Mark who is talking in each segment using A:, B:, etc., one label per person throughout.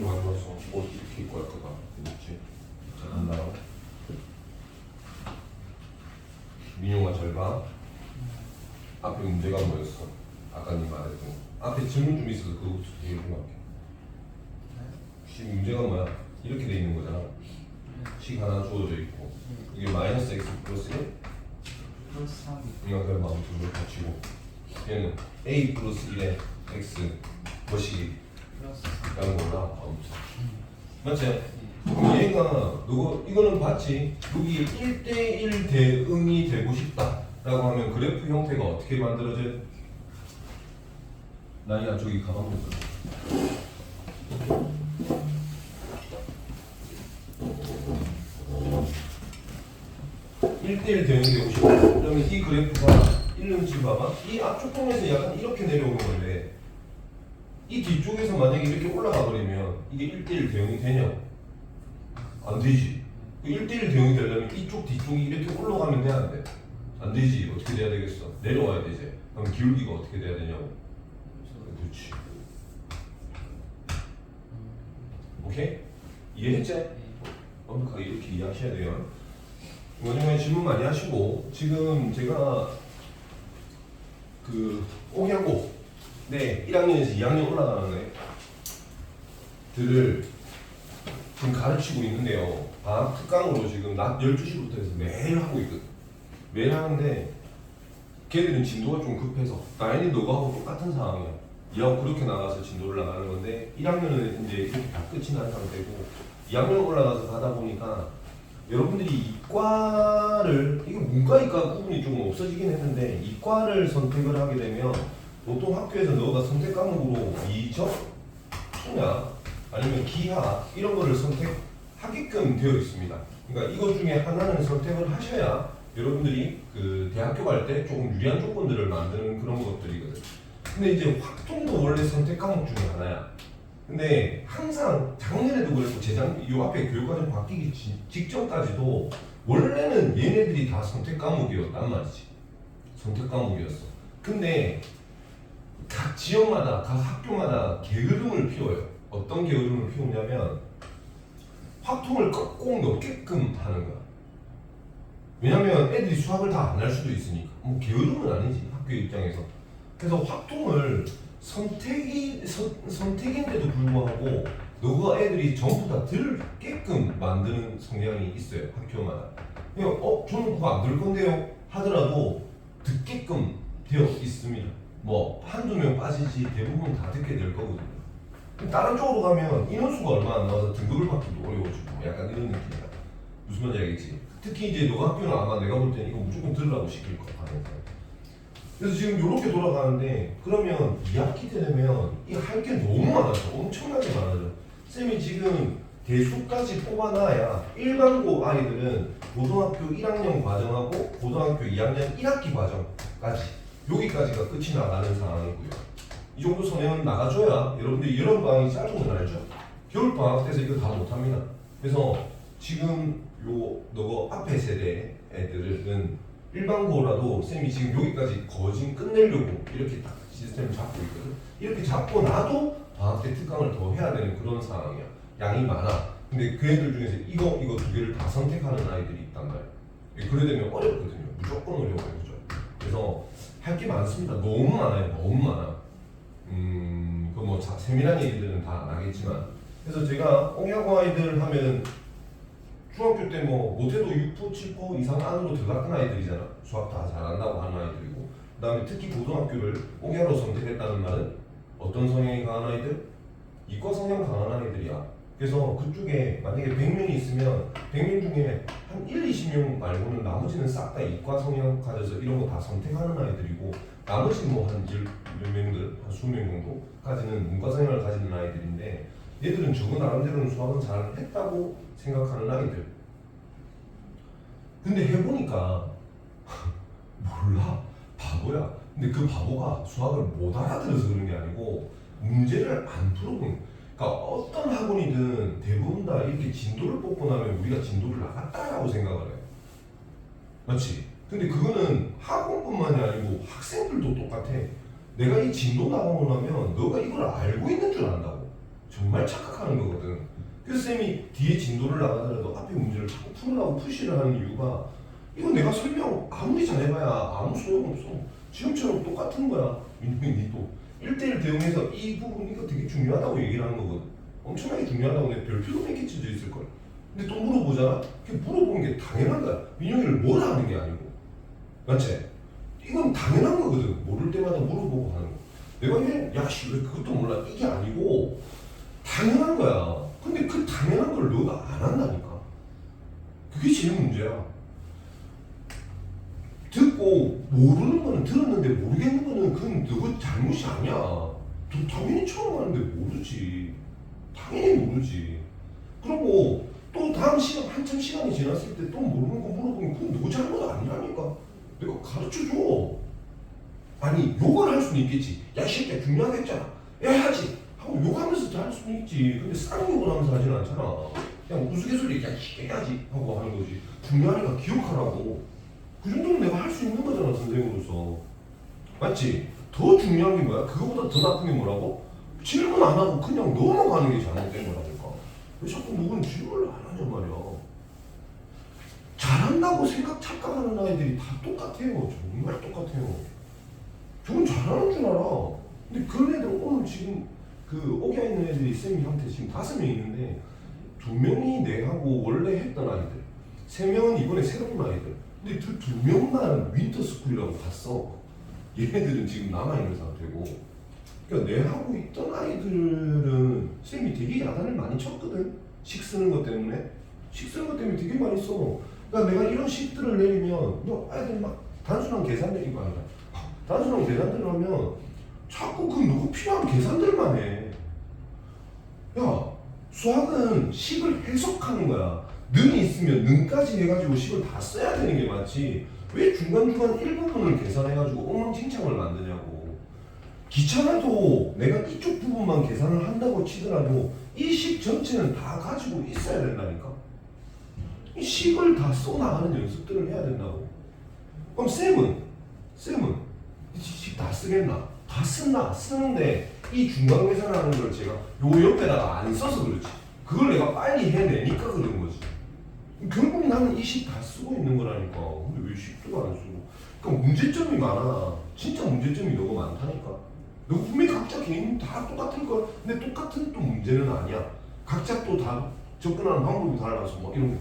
A: 좀 안 좋아서 옷 이렇게 입고 할 거다. 그렇지? 자, 간다. 민용아 잘 봐. 앞에 문제가 뭐였어? 아까 니 말했던 거. 앞에 질문 좀 있어서 그거부터 얘기 좀 할게. 지금 문제가 뭐야? 이렇게 돼 있는 거잖아. 식 하나 주어져 있고 이게 마이너스 x 플러스 1?
B: 플러스 3이
A: 이거 그냥 마음 두개 붙이고 얘는 a 플러스 1에 x 뭐식이
B: 플러스 3.
A: 라는 거라 아무튼 맞지? 그럼 얘가 너 이거는 봤지? 여기 1대1 대응이 되고 싶다 라고 하면 그래프 형태가 어떻게 만들어져요? 나이야 저기 가방 좀 써. 1대1 대응이 되고 싶다. 그러면 이 그래프가 1는 지금 봐봐. 이 앞쪽 통에서 약간 이렇게 내려오는 건데 이 뒤쪽에서 만약에 이렇게 올라가 버리면 이게 1대1 대응이 되냐? 안 되지. 그 1대1 대응이 되려면 이쪽 뒤쪽이 이렇게 올라가면 돼, 안 돼? 안 되지. 어떻게 돼야 되겠어? 내려와야 되지. 그럼 기울기가 어떻게 돼야 되냐고. 그렇지. 오케이? 이해했지? 완벽하게 이렇게 이해하셔야 돼요. 원장님 질문 많이 하시고 지금 제가 그 오기하고 네 1학년에서 2학년 올라가는 애들을 지금 가르치고 있는데요. 방학 특강으로 지금 낮 12시부터 해서 매일 하고 있거든. 매일 하는데 걔들은 진도가 좀 급해서 나연이 너가하고 똑같은 상황이야. 얘하고 그렇게 나가서 진도를 나가는 건데 1학년은 이제 이렇게 다 끝이 난 상태고 2학년 올라가서 가다 보니까 여러분들이 이과를 이게 문과 이과 구분이 조금 없어지긴 했는데 이과를 선택을 하게 되면 보통 학교에서 너가 선택 과목으로 이적, 수냐 아니면 기하 이런 거를 선택하게끔 되어 있습니다. 그러니까 이것 중에 하나는 선택을 하셔야 여러분들이 그 대학교 갈 때 조금 유리한 조건들을 만드는 그런 것들이거든. 근데 이제 확통도 원래 선택 과목 중에 하나야. 근데 항상 작년에도 그랬고 요 앞에 교육과정 바뀌기 직전까지도 원래는 얘네들이 다 선택 과목이었단 말이지. 선택 과목이었어. 근데 각 지역마다 각 학교마다 게으름을 피워요. 어떤 게으름을 피우냐면 확통을 꼭 넣게끔 하는 거야. 왜냐면 애들이 수학을 다 안 할 수도 있으니까. 뭐 게으름은 아니지 학교 입장에서. 그래서 확통을 선택인데도 불구하고 너가 애들이 전부 다 들게끔 만드는 성향이 있어요. 학교마다. 그냥 저는 그거 안 들을 건데요 하더라도 듣게끔 되어 있습니다. 뭐 한두 명 빠지지 대부분 다 듣게 될 거거든요. 다른 쪽으로 가면 인원수가 얼마 안 나와서 등급을 받기도 어려워지고 약간 이런 느낌이야. 무슨 말인지 알겠지? 특히 이제 너가 학교는 아마 내가 볼 때는 이거 무조건 들으라고 시킬 거 같아요. 그래서 지금 이렇게 돌아가는데 그러면 2학기 때 되면 이 할 게 너무 많아져. 엄청나게 많아져. 쌤이 지금 대수까지 뽑아놔야 일반고 아이들은 고등학교 1학년 과정하고 고등학교 2학년 1학기 과정까지 여기까지가 끝이 나가는 상황이고요. 이 정도 선행은 나가줘야 여러분들이 여름방학이 짧은 건 알죠? 겨울방학 때서 이거 다 못합니다. 그래서 지금 너거 앞에 세대 애들은 일반고라도 쌤이 지금 여기까지 거진 끝내려고 이렇게 딱 시스템을 잡고 있거든. 이렇게 잡고 나도 방학 때 특강을 더 해야 되는 그런 상황이야. 양이 많아. 근데 그 애들 중에서 이거 두 개를 다 선택하는 아이들이 있단 말이야. 그래 되면 어렵거든요. 무조건 어려워요. 그죠? 그래서 할 게 많습니다. 너무 많아요. 너무 많아. 그 뭐 세밀한 얘기들은 다 안 하겠지만. 그래서 제가 옹야고 아이들 하면은 중학교 때 뭐 못해도 6부, 7부 이상 안으로 들어갔던 아이들이잖아. 수학 다 잘한다고 하는 아이들이고. 그 다음에 특히 고등학교를 옹야로 선택했다는 말은 어떤 성향이 강한 아이들? 이과 성향 강한 아이들이야. 그래서 그쪽에 만약에 100명이 있으면 100명 중에 한 1, 20명 말고는 나머지는 싹 다 이과 성향 가져서 이런 거 다 선택하는 아이들이고 나머지는 뭐 한 10명들, 한 20명 정도까지는 문과 성향을 가지는 아이들인데 얘들은 저거 나름대로는 수학은 잘 했다고 생각하는 아이들. 근데 해보니까 몰라. 바보야. 근데 그 바보가 수학을 못 알아들어서 그런 게 아니고 문제를 안 풀어본. 그러니까 어떤 학원이든 대부분 다 이렇게 진도를 뽑고 나면 우리가 진도를 나갔다라고 생각을 해. 맞지? 근데 그거는 학원뿐만이 아니고 학생들도 똑같아. 내가 이 진도 나가고 나면 너가 이걸 알고 있는 줄 안다고. 정말 착각하는 거거든. 그래서 쌤이 뒤에 진도를 나가더라도 앞에 문제를 자꾸 풀으라고 푸시를 하는 이유가 이건 내가 설명 아무리 잘해봐야 아무 소용없어. 지금처럼 똑같은 거야. 민동이 니도 1대1 대응해서 이 부분 이거 되게 중요하다고 얘기를 하는 거거든. 엄청나게 중요하다고 내 별표도 몇 개 쳐져 있을 거야. 근데 또 물어보잖아? 그 물어보는 게 당연한 거야. 민용이를 뭐라 하는 게 아니고. 맞지? 이건 당연한 거거든. 모를 때마다 물어보고 하는 거. 내가 얘, 야씨, 왜 그것도 몰라? 이게 아니고, 당연한 거야. 근데 그 당연한 걸 너가 안 한다니까. 그게 제일 문제야. 듣고, 모르는 거는 들었는데 모르겠는 거는 그건 너가 잘못이 아니야. 당연히 처음 하는데 모르지. 당연히 모르지. 그리고, 또 다음 시간 한참 시간이 지났을 때 또 모르는 거 물어보면 그건 너 잘못 아니라니까. 내가 가르쳐줘. 아니 욕을 할 수는 있겠지. 야 이 새끼야 중요하다 했잖아. 해야지 하고 욕하면서 할 수는 있지. 근데 쌍욕을 하면서 하진 않잖아. 그냥 우스갯소리 야 새끼야 해야지 하고 하는 거지. 중요하니까 기억하라고. 그 정도는 내가 할 수 있는 거잖아 선생으로서. 맞지? 더 중요한 게 뭐야? 그거보다 더 나쁜 게 뭐라고? 질문 안 하고 그냥 넘어가는 게 잘못된 거라니까. 왜 자꾸 누군 질문을 안 하냔 말이야. 잘한다고 착각하는 아이들이 다 똑같아요. 정말 똑같아요. 저건 잘하는 줄 알아. 근데 그 애들 오늘 지금 그 오게 있는 애들이 쌤한테 지금 5명 있는데 2명이 내하고 원래 했던 아이들, 3명은 이번에 새로운 아이들. 근데 그 2명만 윈터스쿨이라고 갔어. 얘네들은 지금 남아있는 상태고. 그러니까 내하고 있던 아이들은 쌤이 되게 야단을 많이 쳤거든. 식 쓰는 것 때문에. 식 쓰는 것 때문에 되게 많이 써. 그러니까 내가 이런 식들을 내리면 너 아이들 막 단순한 계산들인 거 아니야. 단순한 계산들을 하면 자꾸 그 누구 필요한 계산들만 해. 야, 수학은 식을 해석하는 거야. 능이 있으면 능까지 해가지고 식을 다 써야 되는 게 맞지. 왜 중간중간 일부분을 계산해가지고 엉망진창을 만드냐고. 귀찮아도 내가 이쪽 부분만 계산을 한다고 치더라도 이 식 전체는 다 가지고 있어야 된다니까. 이 식을 다 써나가는 연습들을 해야 된다고. 그럼 쌤은 이 식 다 쓰겠나? 다 쓰나? 쓰는데 이 중간 계산하는 걸 제가 요 옆에다가 안 써서 그렇지. 그걸 내가 빨리 해내니까 그런 거지. 결국 나는 이 식 다 쓰고 있는 거라니까. 근데 왜 식도 안 쓰고? 그러니까 문제점이 많아. 진짜 문제점이 너무 많다니까. 너 분명히 각자 개인 다 똑같을 걸. 근데 똑같은 또 문제는 아니야. 각자 또 다 접근하는 방법이 달라서 뭐 이런 거.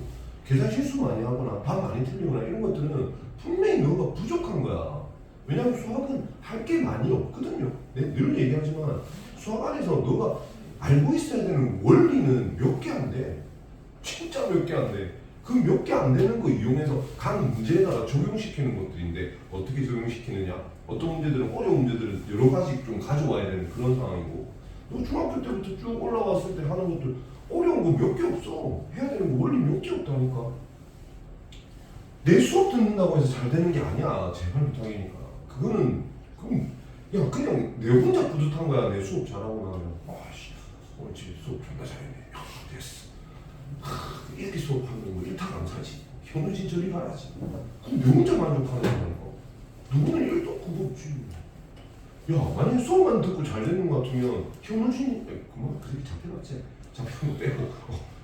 A: 계산 실수 많이 하거나 답 많이 틀리거나 이런 것들은 분명히 너가 부족한 거야. 왜냐하면 수학은 할 게 많이 없거든요. 내가 늘 얘기하지만 수학 안에서 너가 알고 있어야 되는 원리는 몇 개 안 돼. 진짜 몇 개 안 돼. 그 몇 개 안 되는 거 이용해서 각 문제에다가 적용시키는 것들인데 어떻게 적용시키느냐? 어떤 문제들은 어려운 문제들은 여러 가지 좀 가져와야 되는 그런 상황이고 너 중학교 때부터 쭉 올라왔을 때 하는 것들 어려운 거 몇 개 없어. 해야 되는 거 원리 몇 개 없다니까. 내 수업 듣는다고 해서 잘 되는 게 아니야. 제발 부탁이니까. 그거는 야 그냥 내 혼자 뿌듯한 거야. 내 수업 잘하고 나면 아씨 오늘 집에 수업 존나 잘했네. 됐어. 이렇게 수업하는 거 일타강사지. 현우진 저리 가야지. 그럼 내 혼자 만족하는 거니까. 누구는 일도 그거 없지. 야 만약에 수업만 듣고 잘 되는 거 같으면 현우진이 그만 그렇게 잡혀놨지. 잡혀놓고 빼고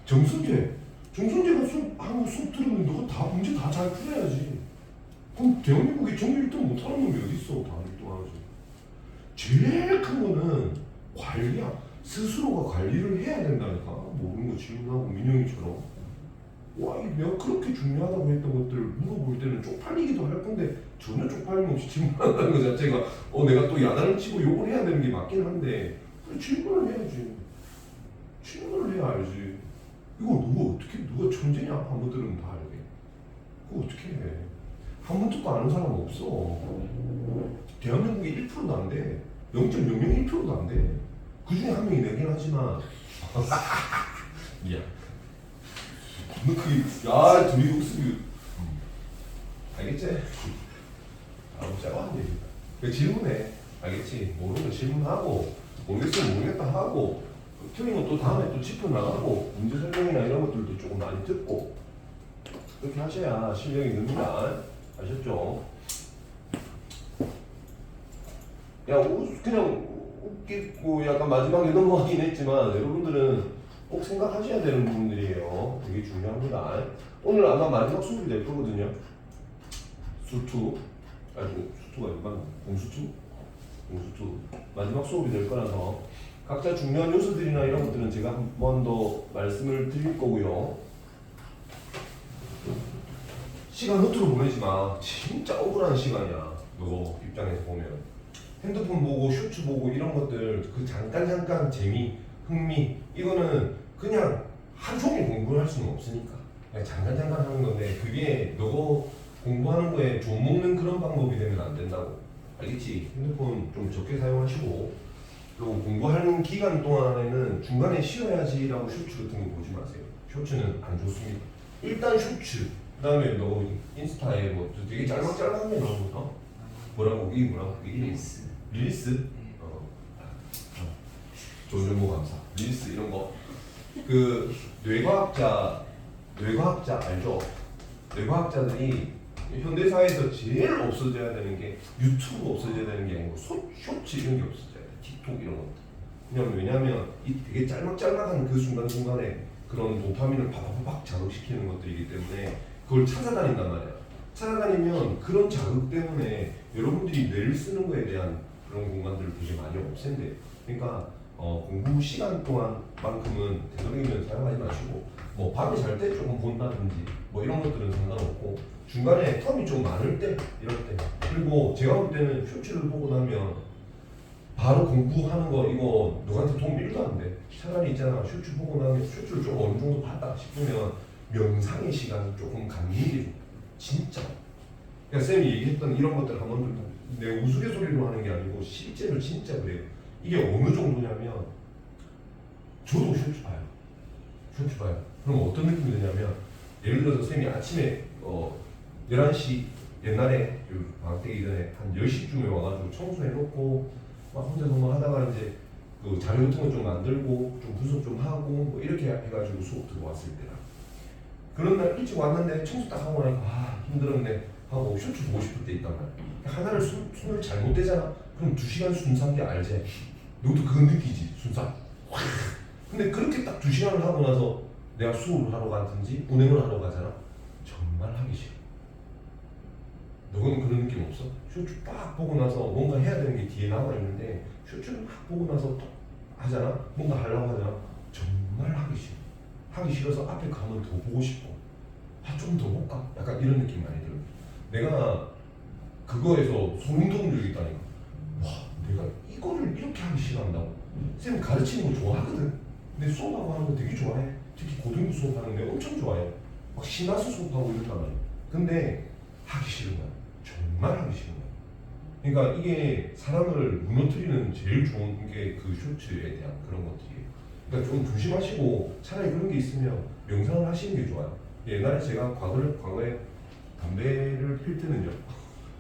A: 정순재가 수업 들으면 너가 다 문제 다 잘 풀어야지. 그럼 대한민국에 정규 1등 못하는 놈이 어딨어. 다 1등 하지. 제일 큰 거는 관리야. 스스로가 관리를 해야 된다니까. 모르는 거 질문하고 민영이처럼. 와, 내가 그렇게 중요하다고 했던 것들 물어볼 때는 쪽팔리기도 할 건데 전혀 쪽팔림 없이 질문한다는 것 자체가 내가 또 야단을 치고 욕을 해야 되는 게 맞긴 한데 그래, 질문을 해야지. 질문을 해야 알지. 이거 누가 천재냐? 한 번 들으면 다 알게. 그거 어떻게 해? 한 번 듣고 아는 사람 없어. 대한민국에 1%도 안 돼. 0.001%도 안 돼. 그 중에 한 명이 내긴 하지만 미안. 너 그게 둘이 웃으면 알겠지? 뭐 짜고한 얘기다. 그 질문해. 알겠지? 모르면 질문하고 모르겠으면 모르겠다 하고 틀린 건 또 다음에 또 짚어나가고 문제 설명이나 이런 것들도 조금 많이 듣고 그렇게 하셔야 실력이 늡니다. 아셨죠? 야 그냥 웃기고 약간 마지막에 넘어가긴 했지만 여러분들은 꼭 생각하셔야 되는 부분들이에요. 되게 중요합니다. 오늘 아마 마지막 수업이 될 거거든요. 수투 아니고 수투가 일반 공수투 마지막 수업이 될 거라서 각자 중요한 요소들이나 이런 것들은 제가 한 번 더 말씀을 드릴 거고요. 시간 허투루 보내지 마. 진짜 억울한 시간이야. 너 입장에서 보면 핸드폰 보고 쇼츠 보고 이런 것들 그 잠깐 재미, 흥미 이거는 그냥 하루 종일 공부를 할 수는 없으니까 그냥 잠깐 하는 건데 그게 너 공부하는 거에 좀 먹는 그런 방법이 되면 안 된다고. 알겠지? 핸드폰 좀 적게 사용하시고 그리고 공부하는 기간 동안에는 중간에 쉬어야지라고 쇼츠 같은 거 보지 마세요. 쇼츠는 안 좋습니다. 일단 쇼츠 그 다음에 너 인스타에 뭐 되게 짤막짤막한 게 나오거든. 뭐라고
B: 릴스.
A: 릴스?
B: 네.
A: 좋은 정보 감사. 릴스 이런 거. 그 뇌과학자 알죠? 뇌과학자들이 현대사회에서 제일 없어져야 되는 게 유튜브 없어져야 되는 게 아니고 쇼츠 이런 게 없어져야 돼. 틱톡 이런 거. 왜냐면 이 되게 짤막짤막한 그 순간순간에 그런 도파민을 팍팍팍 자극시키는 것들이기 때문에 그걸 찾아다닌단 말이야. 찾아다니면 그런 자극 때문에 여러분들이 뇌를 쓰는 거에 대한 그런 공간들을 되게 많이 없앤대. 그러니까 공부 시간 동안만큼은 되도록이면 사용하지 마시고 뭐 밤에 잘 때 조금 본다든지 뭐 이런 것들은 상관없고 중간에 텀이 좀 많을 때 이럴 때 그리고 제가 볼 때는 쇼츠를 보고 나면 바로 공부하는 거 이거 누구한테 도움 1도 안 돼. 차라리 있잖아 쇼츠 보고 나면 쇼츠를 좀 어느 정도 봤다 싶으면 명상의 시간을 조금 갖는 게 좋아. 진짜. 그러니까 쌤이 얘기했던 이런 것들 한번 내 우스갯소리로 하는 게 아니고 실제로 진짜 그래요. 이게 어느 정도냐면 저도 쇼츠 봐요. 그럼 어떤 느낌이 드냐면 예를 들어서 쌤이 아침에 11시 옛날에 방학 되기 전에 한 10시쯤에 와가지고 청소해놓고 막 혼자서 뭐 하다가 이제 그 자료 같은 거 좀 만들고 좀 분석 좀 하고 뭐 이렇게 해가지고 수업 들어왔을 때라 그런 날 일찍 왔는데 청소 딱 하고 나니까 아 힘들었네 하고 쇼츠 보고 싶을 때 있단 말이야. 하나를 손을 잘못 대잖아. 그럼 2시간 순삭인 게 알지? 너도 그거 느끼지? 순삭. 근데 그렇게 딱 2시간을 하고 나서 내가 수업을 하러 가든지 운행을 하러 가잖아. 정말 하기 싫어. 너는 그런 느낌 없어? 쇼츠 딱 보고 나서 뭔가 해야 되는 게 뒤에 남아있는데 쇼츠를 막 보고 나서 딱 하잖아? 뭔가 하려고 하잖아? 정말 하기 싫어. 하기 싫어서 앞에 가면 더 보고 싶어. 좀 더 볼까? 약간 이런 느낌 많이 들어. 내가 그거에서 소름 돋은 적이 있다니까. 와, 내가 이거를 이렇게 하기 싫어한다고. 쌤 가르치는 거 좋아하거든. 근데 수업하고 하는 거 되게 좋아해. 특히 고등부 수업하는 거 엄청 좋아해. 막 신나서 수업하고 이런단 말이야. 근데 하기 싫은 거야. 정말 하기 싫은 거야. 그러니까 이게 사람을 무너뜨리는 제일 좋은 게 그 쇼츠에 대한 그런 것들이에요. 그러니까 좀 조심하시고 차라리 그런 게 있으면 명상을 하시는 게 좋아요. 옛날에 제가 과거에 담배를 필 때는요.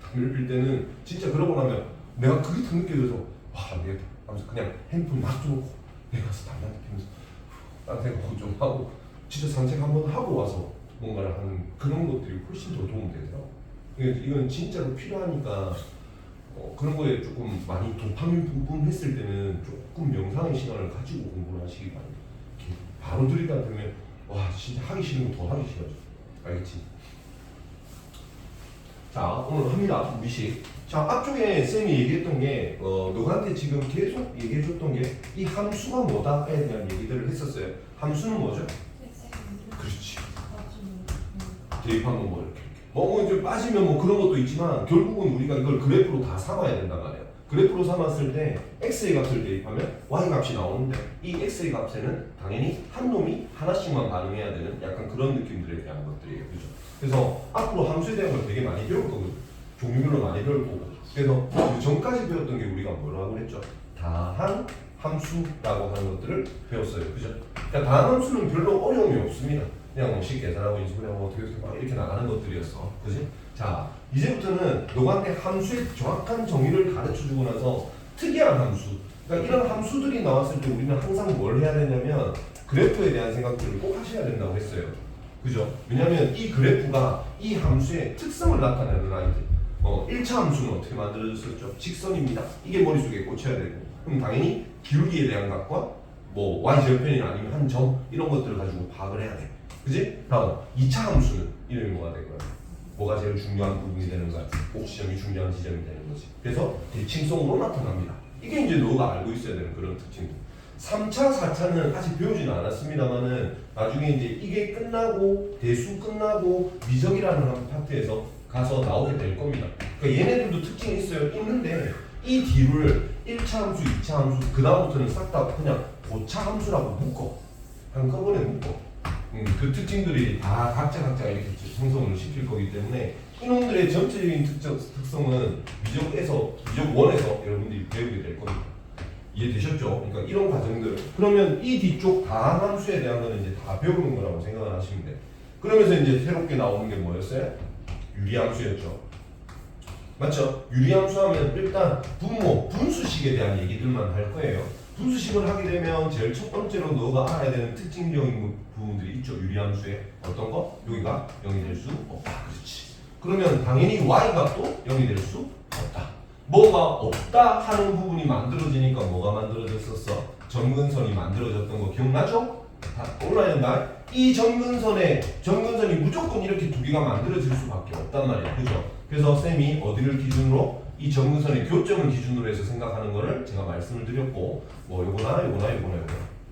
A: 담배를 필 때는 진짜 그러고 나면 내가 그게 더 느껴져서 와 안 되겠다 하면서 그냥 핸드폰 막 줘놓고 내가 가서 담배 한대 피면서 딴 생각 좀 하고 진짜 산책 한번 하고 와서 뭔가를 하는 그런 것들이 훨씬 더 도움이 되더라고. 이건 진짜로 필요하니까 그런 거에 조금 많이 도파민 분분했을 때는 조금 명상의 시간을 가지고 공부를 하시기 바랍니다. 바로 들이다 보면 와 진짜 하기 싫은 거 더 하기 싫어져. 알겠지? 자 오늘 합니다. 미식. 자 앞쪽에 쌤이 얘기했던 게 너한테 지금 계속 얘기해줬던 게 이 함수가 뭐다에 대한 얘기들을 했었어요. 함수는 뭐죠? 그렇지. 대입한 거 뭐 이렇게 이제 빠지면 뭐 그런 것도 있지만 결국은 우리가 이걸 그래프로 다 삼아야 된단 말이에요. 그래프로 삼았을 때 x의 값을 대입하면 y 값이 나오는데 이 x의 값에는 당연히 한 놈이 하나씩만 반응해야 되는 약간 그런 느낌들에 대한 것들이에요. 그죠? 그래서 앞으로 함수에 대한 걸 되게 많이 배울 거거든요. 종류별로 많이 배울 거고. 그래서 그 전까지 배웠던 게 우리가 뭐라고 그랬죠? 다항 함수라고 하는 것들을 배웠어요. 그죠? 그러니까 다항 함수는 별로 어려움이 없습니다. 그냥 뭐 쉽게 계산하고 인수분해하고 어떻게 막 이렇게 나가는 것들이었어. 그지? 자, 이제부터는 너한테 함수의 정확한 정의를 가르쳐주고 나서 특이한 함수. 그러니까 이런 함수들이 나왔을 때 우리는 항상 뭘 해야 되냐면 그래프에 대한 생각들을 꼭 하셔야 된다고 했어요. 그죠? 왜냐면 이 그래프가 이 함수의 특성을 나타내는 아이들. 1차 함수는 어떻게 만들어졌었죠? 직선입니다. 이게 머릿속에 꽂혀야 되고 그럼 당연히 기울기에 대한 값과 뭐 y제곱편이나 아니면 한 점 이런 것들을 가지고 파악을 해야 돼. 그지? 다음 2차 함수는 이름이 뭐가 될 거야? 뭐가 제일 중요한 부분이 되는 거야? 옥시점이 중요한 지점이 되는 거지. 그래서 대칭성으로 나타납니다. 이게 이제 너가 알고 있어야 되는 그런 특징. 3차, 4차는 아직 배우지는 않았습니다만은 나중에 이제 이게 끝나고 대수 끝나고 미적이라는 한 파트에서 가서 나오게 될 겁니다. 그러니까 얘네들도 특징이 있어요. 있는데 이 뒤를 1차 함수, 2차 함수 그 다음부터는 싹 다 그냥 고차 함수라고 묶어. 한꺼번에 묶어. 그 특징들이 다 각자 이렇게 형성을 시킬 거기 때문에 이놈들의 전체적인 특성은 미적 1에서 여러분들이 배우게 될 겁니다. 이해되셨죠? 그러니까 이런 과정들. 그러면 이 뒤쪽 다항함수에 대한 거는 이제 다 배우는 거라고 생각을 하시면 돼. 그러면서 이제 새롭게 나오는 게 뭐였어요? 유리함수였죠. 맞죠? 유리함수 하면 일단 분수식에 대한 얘기들만 할 거예요. 분수식을 하게 되면 제일 첫 번째로 너가 알아야 되는 특징적인 부분들이 있죠. 유리함수에 어떤 거? 여기가 0이 될 수 없다. 그렇지. 그러면 당연히 y값도 0이 될 수 없다. 뭐가 없다 하는 부분이 만들어지니까 뭐가 만들어졌었어? 점근선이 만들어졌던 거 기억나죠? 다 올라야 된다. 이 점근선이 무조건 이렇게 두 개가 만들어질 수밖에 없단 말이야. 그죠? 그래서 쌤이 어디를 기준으로? 이 점근선의 교점을 기준으로 해서 생각하는 거를 제가 말씀을 드렸고 뭐 요거나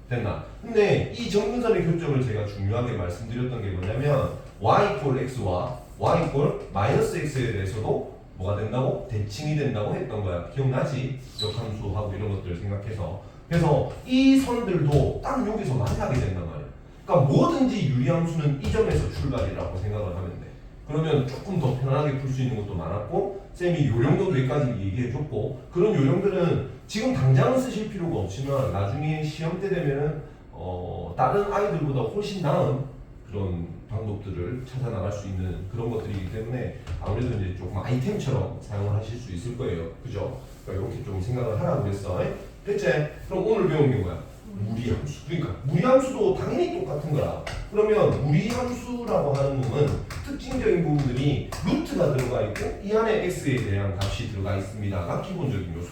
A: 됐나? 근데 이 점근선의 교점을 제가 중요하게 말씀드렸던 게 뭐냐면 y = x와 y = x에 대해서도 뭐가 된다고? 대칭이 된다고 했던 거야. 기억나지? 역함수하고 이런 것들 생각해서. 그래서 이 선들도 딱 여기서 만나게 된단 말이야. 그러니까 뭐든지 유리함수는 이 점에서 출발이라고 생각을 하면 돼. 그러면 조금 더 편안하게 풀 수 있는 것도 많았고 쌤이 요령도 여기까지 얘기해줬고 그런 요령들은 지금 당장은 쓰실 필요가 없지만 나중에 시험 때 되면은 다른 아이들보다 훨씬 나은 그런 방법들을 찾아 나갈 수 있는 그런 것들이기 때문에 아무래도 이제 조금 아이템처럼 사용을 하실 수 있을 거예요. 그죠? 그러니까 이렇게 좀 생각을 하라고 했어. 됐지? 그럼 오늘 배운 게 뭐야? 무리함수. 그러니까 무리함수도 당연히 똑같은 거라. 그러면 무리함수라고 하는 놈은 특징적인 부분들이 루트가 들어가 있고 이 안에 x에 대한 값이 들어가 있습니다가 기본적인 요소.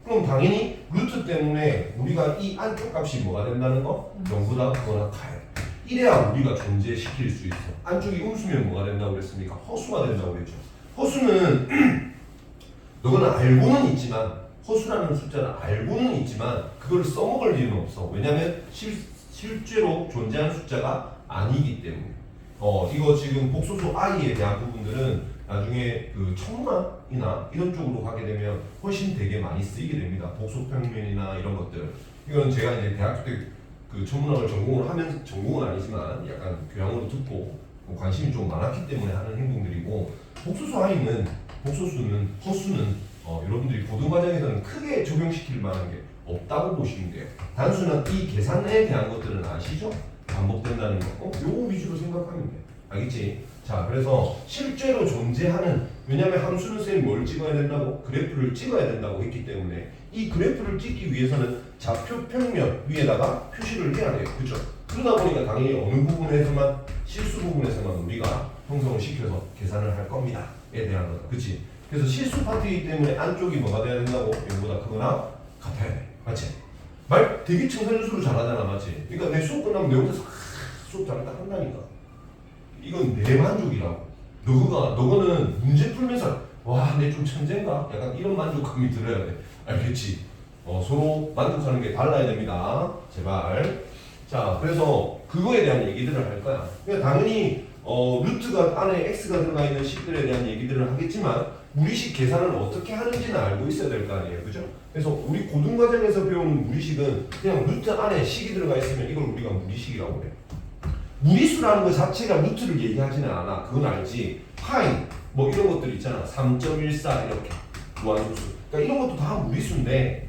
A: 그럼 당연히 루트 때문에 우리가 이 안쪽 값이 뭐가 된다는 거? 0보다 크거나 같아야 돼. 이래야 우리가 존재시킬 수 있어. 안쪽이 음수면 뭐가 된다고 그랬습니까? 허수가 된다고 그랬죠. 허수는 너는 알고는 있지만 허수라는 숫자는 알고는 있지만 그걸 써먹을 이유는 없어. 왜냐면 실제로 존재하는 숫자가 아니기 때문에. 이거 지금 복소수 i에 대한 부분들은 나중에 그 천문학이나 이런 쪽으로 가게 되면 훨씬 되게 많이 쓰이게 됩니다. 복소평면이나 이런 것들. 이건 제가 이제 대학교 때 그 천문학을 전공을 하면서 전공은 아니지만 약간 교양으로 듣고 관심이 좀 많았기 때문에 하는 행동들이고 복소수 i는 복소수는 허수는 여러분들이 고등 과정에서는 크게 적용시킬 만한 게 없다고 보시면 돼요. 단순한 이 계산에 대한 것들은 아시죠? 반복된다는 거. 요거 위주로 생각하면 돼. 알겠지? 자, 그래서 실제로 존재하는 왜냐면 함수는 쌤이 뭘 찍어야 된다고? 그래프를 찍어야 된다고 했기 때문에 이 그래프를 찍기 위해서는 좌표 평면 위에다가 표시를 해야 돼요. 그렇죠? 그러다 보니까 당연히 어느 부분에서만 실수 부분에서만 우리가 형성을 시켜서 계산을 할 겁니다. 에 대한 거. 그치? 그래서 실수 파트이기 때문에 안쪽이 뭐가 돼야 된다고? 0보다 크거나 같아야 돼. 맞지? 말 되게 청산유수로 잘하잖아. 맞지? 그러니까 내 수업 끝나면 내 혼자서 수업 잘했다 한다니까. 이건 내 만족이라고. 너거는 문제 풀면서 와, 내 좀 천재인가? 약간 이런 만족감이 들어야 돼. 알겠지? 서로 만족하는 게 달라야 됩니다. 제발. 자, 그래서 그거에 대한 얘기들을 할 거야. 그러니까 당연히 루트가 안에 x가 들어가 있는 식들에 대한 얘기들을 하겠지만 무리식 계산을 어떻게 하는지는 알고 있어야 될 거 아니에요. 그죠? 그래서 우리 고등과정에서 배우는 무리식은 그냥 루트 안에 식이 들어가 있으면 이걸 우리가 무리식이라고 그래. 무리수라는 것 자체가 루트를 얘기하지는 않아. 그건 알지. 파이 뭐 이런 것들 있잖아. 3.14 이렇게 무한소수. 그러니까 이런 것도 다 무리수인데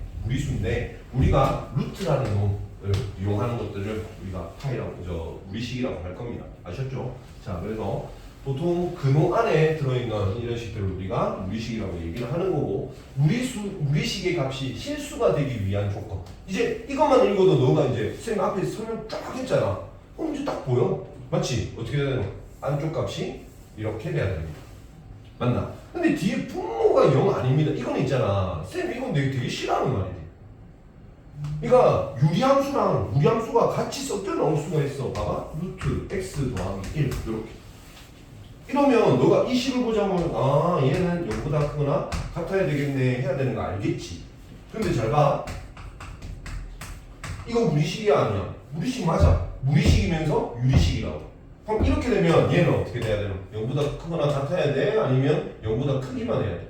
A: 우리가 루트라는 놈을 이용하는 것들을 우리가 파이라고 무리식이라고 할 겁니다. 아셨죠? 자, 그래서 보통 근호 안에 들어있는 이런 식들을 우리가 무리식이라고 얘기를 하는 거고 무리식의 값이 실수가 되기 위한 조건. 이제 이것만 읽어도 너가 이제 쌤 앞에 설명 쫙 했잖아. 그럼 이제 딱 보여. 맞지? 어떻게 해야 되는? 안쪽 값이 이렇게 돼야 됩니다. 맞나? 근데 뒤에 분모가 0 아닙니다. 이건 있잖아. 쌤 이건 되게 싫어하는 말이지. 그러니까 유리함수랑 무리함수가 같이 섞여 나올 수가 있어. 봐봐. 루트 x 더하기 1 이렇게. 이러면 너가 이 식을 보자면 아 얘는 0보다 크거나 같아야 되겠네 해야 되는 거 알겠지. 근데 잘 봐. 이거 무리식이 아니야. 무리식 맞아. 무리식이면서 유리식이라고. 그럼 이렇게 되면 얘는 어떻게 돼야 되나? 0보다 크거나 같아야 돼? 아니면 0보다 크기만 해야 돼?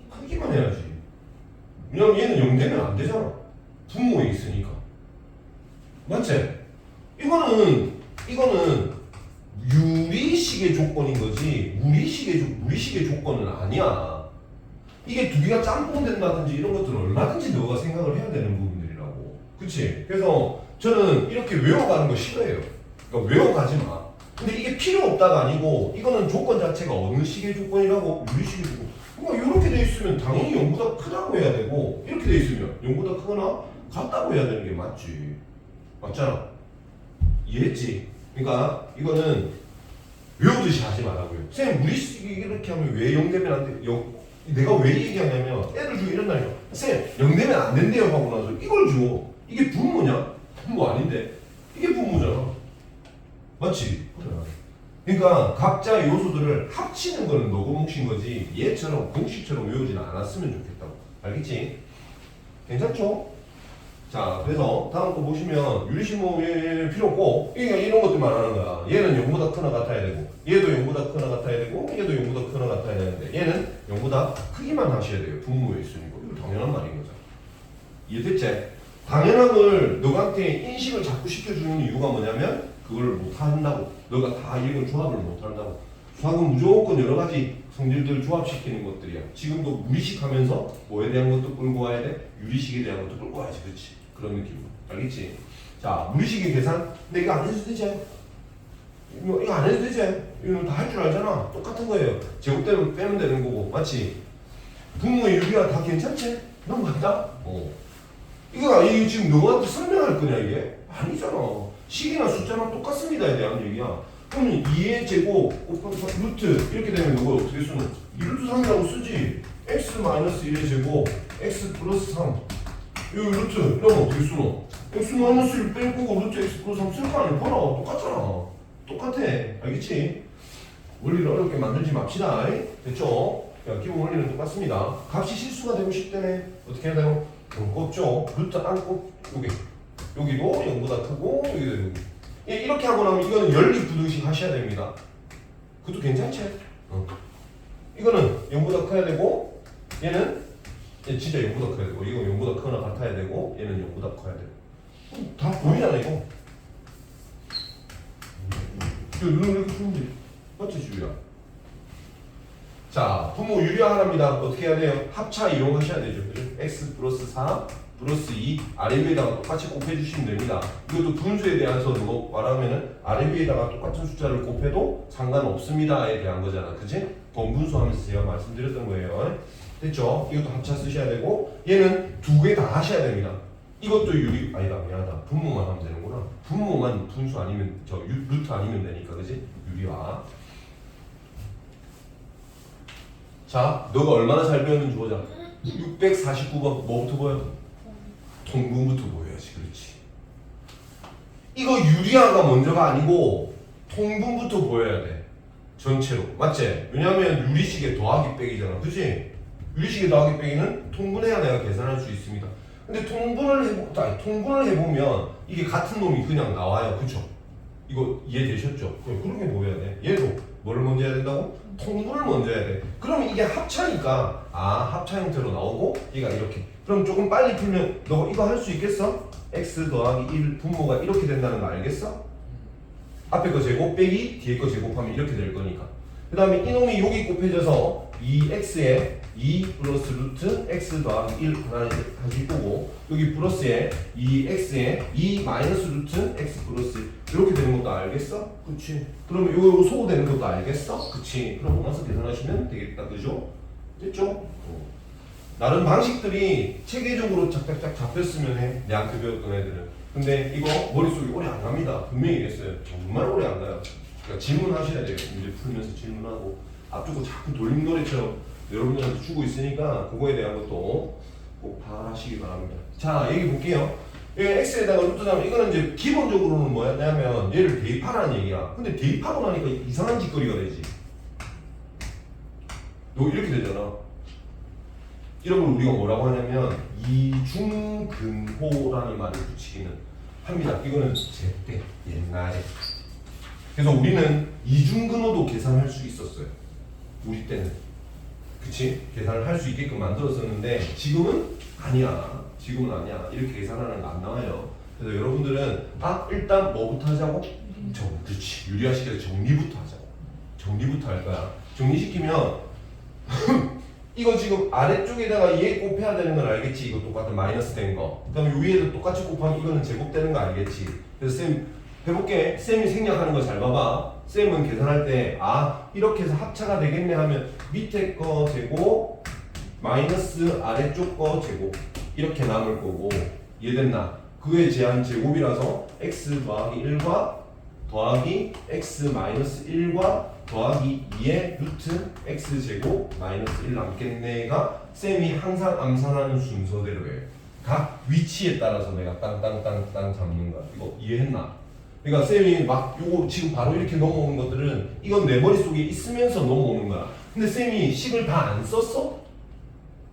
A: 크기만 해야지. 왜냐면 얘는 0 되면 안 되잖아. 분모에 있으니까. 맞지? 이거는 유리식의 조건인 거지 무리식의 조건은 아니야. 이게 두 개가 짬뽕 된다든지 이런 것들은 얼마든지 너가 생각을 해야 되는 부분들이라고. 그치? 그래서 저는 이렇게 외워가는 거 싫어해요. 그러니까 외워가지 마. 근데 이게 필요 없다가 아니고 이거는 조건 자체가 어느 식의 조건이라고? 유리식의 조건. 그러니까 이렇게 돼 있으면 당연히 0보다 크다고 해야 되고 이렇게 돼 있으면 0보다 크거나 같다고 해야 되는 게 맞지. 맞잖아. 이해했지? 그러니까 이거는 외우듯이 하지 말라고요. 쌤 무리식이 이렇게 하면 왜 0 되면 안 돼? 내가 왜 얘기하냐면 애들 중에 이런 날이야. 쌤 0 되면 안 된대요 하고 나서 이걸 줘. 이게 분모냐? 분모 아닌데? 이게 분모잖아. 맞지? 그러니까 각자의 요소들을 합치는 거는 너고 몫인 거지 얘처럼 공식처럼 외우지는 않았으면 좋겠다고. 알겠지? 괜찮죠? 자, 그래서 다음 거 보시면 유리식 뭐 필요 없고 이런 것들만 하는 거야. 얘는 0보다 크나 같아야 되고 얘도 0보다 크나 같아야 되고 얘도 0보다 크나 같아야 되는데 얘는 0보다 크기만 하셔야 돼요. 분모에 있으니까. 이거 당연한 말인 거죠. 이해됐지? 당연함을 너한테 인식을 자꾸 시켜주는 이유가 뭐냐면 그걸 못한다고. 너가 다 이걸 조합을 못한다고. 수학은 무조건 여러 가지 성질들 조합시키는 것들이야. 지금도 무리식 하면서 뭐에 대한 것도 끌고 와야 돼? 유리식에 대한 것도 끌고 와야지. 그렇지? 그런 느낌으로. 알겠지? 자, 무리식의 계산. 근데 이거 안 해도 되지? 이거 안 해도 되지? 이거 다 할 줄 알잖아. 똑같은 거예요. 제곱되면 빼면 되는 거고. 맞지? 분모의 유리화 다 괜찮지? 넘어간다? 이거 지금 너한테 설명할 거냐 이게? 아니잖아. 식이나 숫자랑 똑같습니다에 대한 얘기야. 그럼 2의 제곱 루트 이렇게 되면 이걸 어떻게 쓰노? 2루트 3이라고 쓰지. x 마이너스 1의 제곱 x 플러스 3 여기 루트 이러면 어떻게 쓰노? x 마이너스 1 빼고 루트 x 플러스 3 쓸 거 아니야? 봐라 똑같잖아. 똑같아. 알겠지? 원리를 어렵게 만들지 맙시다. 됐죠? 야, 기본 원리는 똑같습니다. 값이 실수가 되고 싶다네. 어떻게 해야 되노? 꼽죠. 루트 안고 여기도 0보다 크고 여기도 0. 이렇게 하고 나면 이거는 연립부등식 하셔야 됩니다. 그것도 괜찮지? 이거는 0보다 커야 되고 얘는 진짜 0보다 커야 되고 이거 0보다 크거나 같아야 되고 얘는 0보다 커야 되고 다 보이잖아 이거. 이거 이렇게 풀면 돼. 맞지 주희야? 자, 분모 유리화합니다. 어떻게 해야 돼요? 합차 이용하셔야 되죠. x 플러스 4 플러스 2 아래 위에다가 똑같이 곱해주시면 됩니다. 이것도 분수에 대해서 누가 말하면은 아래 위에다가 똑같은 숫자를 곱해도 상관없습니다에 대한 거잖아. 그치? 번분수 하면서 제가 말씀드렸던 거예요. 됐죠? 이것도 합차 쓰셔야 되고 얘는 두 개 다 하셔야 됩니다. 이것도 아니다 미안하다. 분모만 하면 되는구나. 분모만 분수 아니면 루트 아니면 되니까 그치? 유리화. 자, 너가 얼마나 잘 배웠는지 보자. 649번 뭐부터 보여? 통분부터 보여야지. 그렇지. 이거 유리화가 먼저가 아니고 통분부터 보여야 돼. 전체로. 맞지? 왜냐하면 유리식의 더하기 빼기잖아. 그치? 유리식의 더하기 빼기는 통분해야 내가 계산할 수 있습니다. 근데 통분을 해보면 이게 같은 놈이 그냥 나와요. 그쵸? 이거 이해되셨죠? 그렇게 보여야 돼. 얘도 뭐를 먼저 해야 된다고? 통분을 먼저 해야 돼. 그러면 이게 합차니까 합차 형태로 나오고 얘가 이렇게. 그럼 조금 빨리 풀면 너 이거 할 수 있겠어? x 더하기 1 분모가 이렇게 된다는 거 알겠어? 앞에 거 제곱 빼기 뒤에 거 제곱하면 이렇게 될 거니까. 그 다음에 이놈이 여기 곱해져서 2x에 2 플러스 루트 x 더하기 1 하실 거고 여기 플러스에 2x에 2 마이너스 루트 x 플러스 이렇게 되는 것도 알겠어? 그치? 그러면 요거 소거되는 것도 알겠어? 그치? 그럼 나서 계산하시면 되겠다. 그죠? 됐죠? 나름 방식들이 체계적으로 착착착 잡혔으면 해. 내한테 배웠던 애들은. 근데 이거 머릿속에 오래 안 갑니다. 분명히 얘기했어요. 정말 오래 안 가요. 그러니까 질문하셔야 돼요. 문제 풀면서 질문하고 앞쪽으로 자꾸 돌림노래처럼 여러분들한테 주고 있으니까 그거에 대한 것도 꼭 꼭 파악하시기 바랍니다. 자, 여기 볼게요. 여기 x에다가 루트 잡으면 이거는 이제 기본적으로는 뭐였냐면 얘를 대입하라는 얘기야. 근데 대입하고 나니까 이상한 짓거리가 되지. 너 이렇게 되잖아. 이런 걸 우리가 뭐라고 하냐면 이중근호라는 말을 붙이기는 합니다. 이거는 제때 옛날에. 그래서 우리는 이중근호도 계산할 수 있었어요. 우리 때는. 그치? 계산을 할 수 있게끔 만들었었는데 지금은 아니야. 지금은 아니야. 이렇게 계산하는 거 안 나와요. 그래서 여러분들은 일단 뭐부터 하자고? 그렇지. 유리화시켜서 정리부터 하자고. 정리부터 할 거야. 정리시키면 이거 지금 아래쪽에다가 얘 곱해야 되는 건 알겠지? 이거 똑같은 마이너스 된 거. 그 다음에 위에도 똑같이 곱하면 이거는 제곱되는 거 알겠지? 그래서 쌤 해볼게. 쌤이 생략하는 거 잘 봐봐. 쌤은 계산할 때 이렇게 해서 합차가 되겠네 하면 밑에 거 제곱 마이너스 아래쪽 거 제곱 이렇게 남을 거고 이해됐나? 그의 제한 제곱이라서 x 더하기 1과 더하기 x 마이너스 1과 더하기 2의 루트 x 제곱 마이너스 1 남겠네가 쌤이 항상 암산하는 순서대로예요. 각 위치에 따라서 내가 땅땅땅땅 잡는 거야. 이거 이해했나? 그러니까 쌤이 막 요거 지금 바로 이렇게 넘어오는 것들은 이건 내 머릿속에 있으면서 넘어오는 거야. 근데 쌤이 식을 다 안 썼어?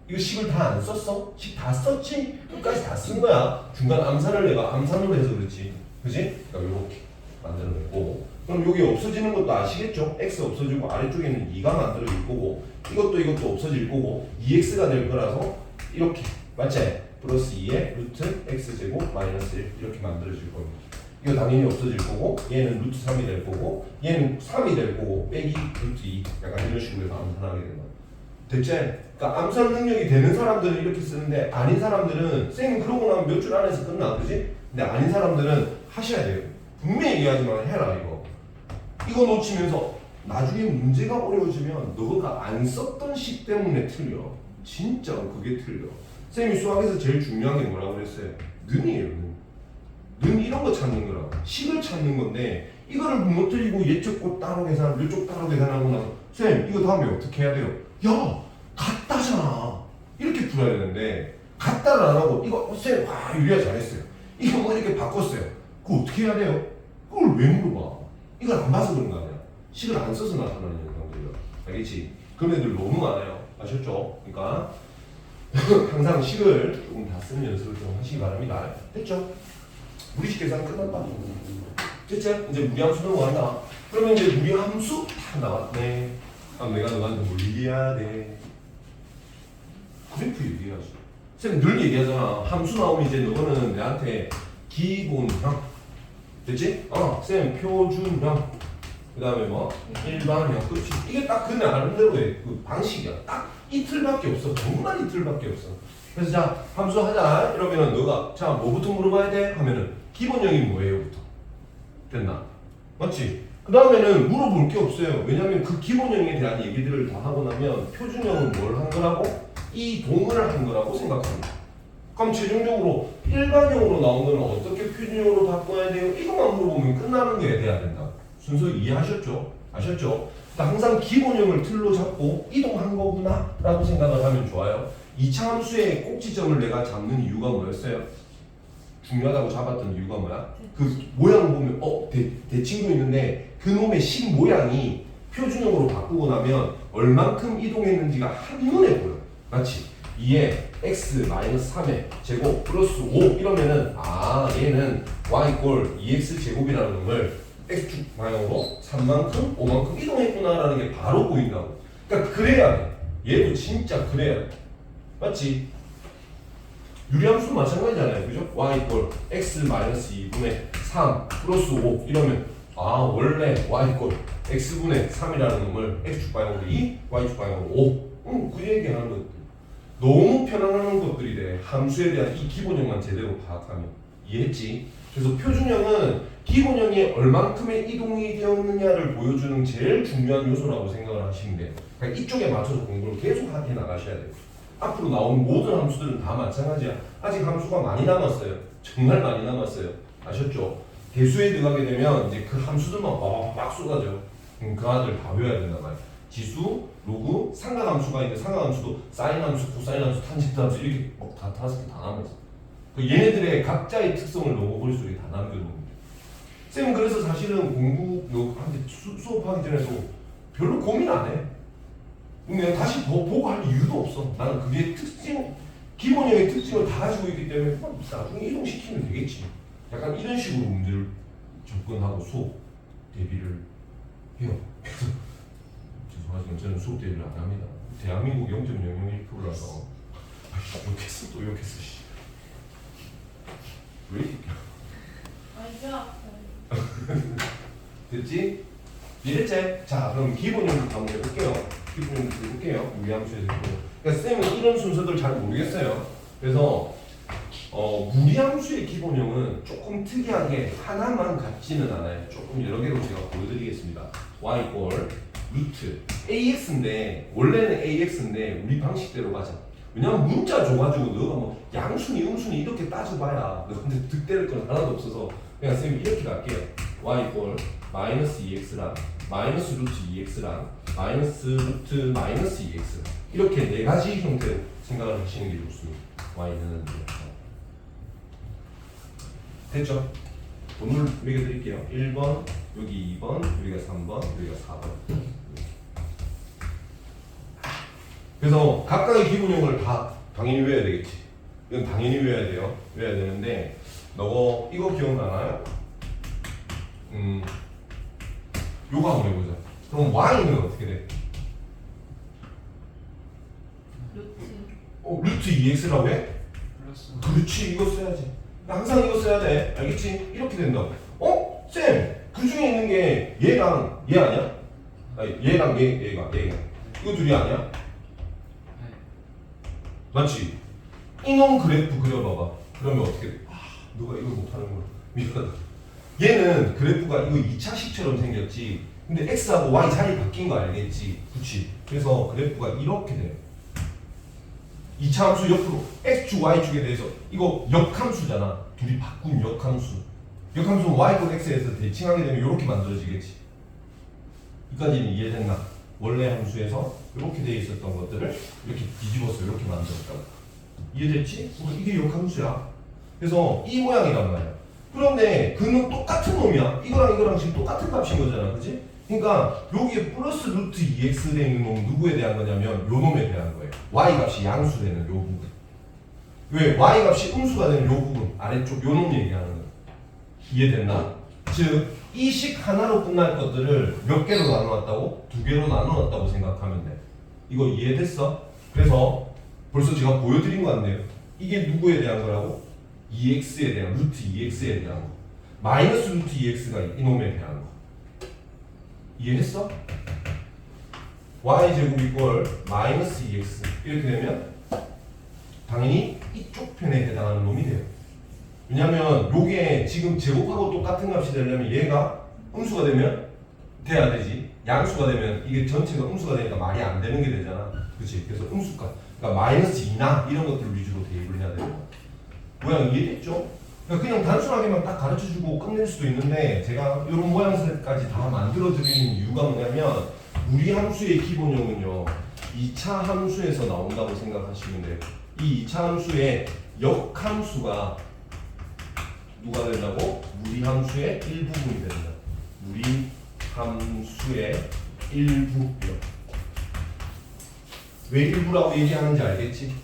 A: 이거 식을 다 안 썼어? 식 다 썼지? 끝까지 다 쓴 거야. 중간 암산을 내가 암산으로 해서 그렇지. 그지? 그러니까 요렇게 만들어내고 그럼 여기 없어지는 것도 아시겠죠? x 없어지고 아래쪽에는 2가 만들어질 거고 이것도 없어질 거고 2x가 될 거라서 이렇게 맞지? 플러스 2의 루트 x제곱 마이너스 1 이렇게 만들어질 겁니다. 이거 당연히 없어질 거고 얘는 루트 3이 될 거고 얘는 3이 될 거고 빼기 루트 2 약간 이런 식으로 해서 암산하게 된다. 됐지? 그러니까 암산 능력이 되는 사람들은 이렇게 쓰는데 아닌 사람들은 쌤이 그러고 나면 몇 줄 안에서 끝나. 그지? 근데 아닌 사람들은 하셔야 돼요. 분명히 얘기하지만 해라 이거. 이거 놓치면서 나중에 문제가 어려워지면 너가 안 썼던 식 때문에 틀려. 진짜 그게 틀려. 쌤이 수학에서 제일 중요한 게 뭐라고 그랬어요? 는이에요. 는 이런 거 찾는 거라고. 식을 찾는 건데 이거를 못 틀리고 얘쪽 거 따로 계산, 요쪽 따로 계산하고 나서 쌤 이거 다음에 어떻게 해야 돼요? 야 같다잖아. 이렇게 풀어야 되는데 같다를 안 하고 이거 쌤 유리아 잘했어요. 이거 뭐 이렇게 바꿨어요. 그거 어떻게 해야 돼요? 그걸 왜 물어봐? 이걸 안 봐서 그런 거 아니야. 식을 안 써서 나타나는 현상들이야. 알겠지? 그런 애들 너무 많아요. 아셨죠? 그러니까 항상 식을 조금 다 쓰는 연습을 좀 하시기 바랍니다. 됐죠? 무리식 계산 끝났다. 됐죠? 이제 무리함수 넘어간다. 그러면 이제 무리함수 다 나왔네. 그럼 내가 너한테 뭘 얘기해야 돼? 그래프 얘기해야지. 쌤 늘 얘기하잖아. 함수 나오면 이제 너는 내한테 기본형. 됐지? 쌤 표준형. 그 다음에 뭐? 일반형. 그렇지. 이게 딱 그 나름대로의 그 방식이야. 딱 이틀밖에 없어. 정말 이틀밖에 없어. 그래서 자 함수 하자 이러면은 너가 자 뭐부터 물어봐야 돼? 하면은 기본형이 뭐예요?부터 됐나? 맞지? 그 다음에는 물어볼 게 없어요. 왜냐면 그 기본형에 대한 얘기들을 다 하고 나면 표준형은 뭘 한 거라고? 이동을 한 거라고 생각합니다. 그럼 최종적으로 일반형으로 나온 거는 어떻게 표준형으로 바꿔야 돼요? 이것만 물어보면 끝나는 게 돼야 된다. 순서 이해하셨죠? 아셨죠? 항상 기본형을 틀로 잡고 이동한 거구나 라고 생각을 하면 좋아요. 2차 함수의 꼭지점을 내가 잡는 이유가 뭐였어요? 중요하다고 잡았던 이유가 뭐야? 그 모양 보면 대칭도 있는데 그 놈의 식 모양이 표준형으로 바꾸고 나면 얼만큼 이동했는지가 한눈에 보여. 맞지? 2에 x-3의 제곱 플러스 5 이러면은 얘는 y 꼴 2x 제곱이라는 놈을 x축 방향으로 3만큼 5만큼 이동했구나라는 게 바로 보인다고. 그러니까 그래야 돼. 얘도 진짜 그래야 돼. 맞지? 유리함수 마찬가지잖아요. 그죠? y 꼴 x-2분의 3 플러스 5 이러면 원래 y 꼴 x분의 3이라는 놈을 x축 방향으로 2, y축 방향으로 5 그 얘기하는 것들. 너무 편안한 것들이 돼. 함수에 대한 이 기본형만 제대로 파악하면. 이해했지? 그래서 표준형은 기본형이 얼만큼의 이동이 되었느냐를 보여주는 제일 중요한 요소라고 생각을 하시면 돼요. 그러니까 이쪽에 맞춰서 공부를 계속 해 나가셔야 돼요. 앞으로 나온 모든 함수들은 다 마찬가지야. 아직 함수가 많이 남았어요. 정말 많이 남았어요. 아셨죠? 대수에 들어가게 되면 이제 그 함수들만 막 쏟아져. 그 아들 다 외워야 된단 말이야. 지수, 로그, 상각함수가 있는데 상각함수도 사인 함수, 코사인 함수, 탄젠트 함수 이렇게 다 5개 다 남아있어. 그 얘네들의 각자의 특성을 로그 머릿속에 다 남겨놓은 거예요. 쌤은 그래서 사실은 수업하기 전에도 별로 고민 안 해. 근데 다시 보고 할 이유도 없어. 나는 그게 기본형의 특징을 다 가지고 있기 때문에 나중에 이동시키면 되겠지. 약간 이런 식으로 문제를 접근하고 수업 대비를 해요. 그래서 죄송하지만 저는 수업 대비를 안 합니다. 대한민국 0.001%라서 욕했어 또 욕했어. 왜 이렇게 됐지? 이랬지? 자 그럼 기본형부터 한번 해볼게요. 기본형부터 해볼게요. 무리함수에서. 그러니까 쌤은 이런 순서들 잘 모르겠어요. 그래서 무리함수의 기본형은 조금 특이하게 하나만 같지는 않아요. 조금 여러 개로 제가 보여드리겠습니다. y 꼴 루트 ax인데 원래는 ax인데 우리 방식대로 가자. 왜냐면 문자 줘가지고 너가 뭐 양순위 음순위 이렇게 따져봐야 너한테 득대를 건 하나도 없어서 그냥 쌤이 이렇게 갈게요. y 꼴 마이너스 2x랑 마이너스 루트 2x랑 마이너스 루트 마이너스 2x 이렇게 네 가지 형태로 생각을 하시는 게 좋습니다. y는 됐죠? 번호를 매겨드릴게요. 1번, 여기 2번, 여기가 3번, 여기가 4번. 그래서 각각의 기본형을 다 당연히 외워야 되겠지. 이건 당연히 외워야 돼요. 외워야 되는데 너 이거 기억나나요? 요거 한번 해보자. 그럼 y는 어떻게 돼? 루트 2x라고 해?
B: 플러스
A: 그렇지, 이거 써야지. 항상 이거 써야 돼. 알겠지? 이렇게 된다고. 쌤! 그 중에 있는 게 얘랑 얘 아니야? 아니, 얘랑 얘가. 이거 둘이 아니야?
B: 네.
A: 맞지? 이놈 그래프 그려봐봐. 그러면 어떻게 돼? 누가 이걸 못하는구나. 미안하다. 얘는 그래프가 이거 2차식처럼 생겼지. 근데 x하고 y 자리 바뀐 거 알겠지? 그치? 그래서 그래프가 이렇게 돼. 2차 함수 옆으로 x축 y축에 대해서 이거 역함수잖아. 둘이 바꾼 역함수. 역함수는 y꼴 x에서 대칭하게 되면 이렇게 만들어지겠지. 여기까지는 이해됐나? 원래 함수에서 이렇게 돼 있었던 것들을 이렇게 뒤집어서 이렇게 만들었다고. 이해됐지? 이게 역함수야. 그래서 이 모양이란 말이야. 그런데 그는 똑같은 놈이야. 이거랑 지금 똑같은 값인 거잖아. 그치? 그러니까 여기에 플러스 루트 2x 되는 놈 누구에 대한 거냐면 요 놈에 대한 거예요. y 값이 양수되는 요 부분. 왜? y 값이 음수가 되는 요 부분 아래쪽 요 놈 얘기하는 거예요. 이해됐나? 즉 이 식 하나로 끝날 것들을 몇 개로 나눠놨다고? 2개로 나눠놨다고 생각하면 돼. 이거 이해됐어? 그래서 벌써 제가 보여드린 거 같네요. 이게 누구에 대한 거라고? 2x에 대한 루트 2x에 대한 거. 마이너스 루트 2x가 이놈에 대한 거. 이해했어? y제곱 이꼴 마이너스 2x 이렇게 되면 당연히 이쪽 편에 해당하는 놈이 돼요. 왜냐면 요게 지금 제곱하고 똑같은 값이 되려면 얘가 음수가 되면 돼야 되지. 양수가 되면 이게 전체가 음수가 되니까 말이 안 되는 게 되잖아. 그치? 그래서 음수값 그러니까 마이너스 2나 이런 것들 위주로 대입을 해야 되는 거야. 모양 이해됐죠? 그냥 단순하게만 딱 가르쳐주고 끝낼 수도 있는데 제가 이런 모양새까지 다 만들어드리는 이유가 뭐냐면 무리함수의 기본형은요 2차 함수에서 나온다고 생각하시면 돼요. 이 2차 함수의 역함수가 누가 된다고? 무리함수의 일부분이 된다. 무리함수의 일부요. 왜 일부라고 얘기하는지 알겠지?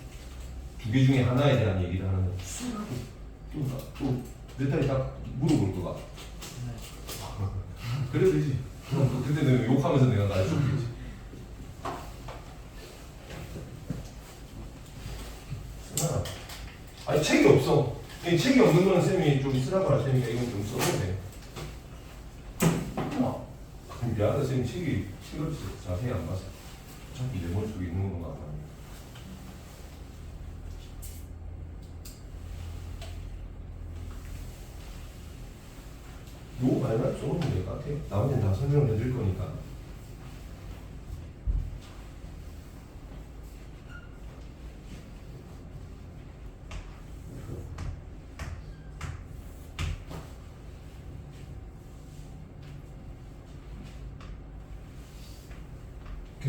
A: 두 개 중에 하나에 대한 얘기를 하는 거야. 내 딸이 딱 물어볼 거가. 그래 되지. 그때는 욕하면서 내가 가르쳐주겠지. 쓰나? 아니 책이 없어. 이 책이 없는 거는 쌤이 좀 쓰라고 할 테니까 이건 좀 써도 돼. 미안하다 쌤 책을 자세히 안 봐서. 어차피 내 머릿속에 있는 건가 봐. 요 말만 써놓으면 될 것 같아요. 나머지는 다 설명을 해드릴 거니까.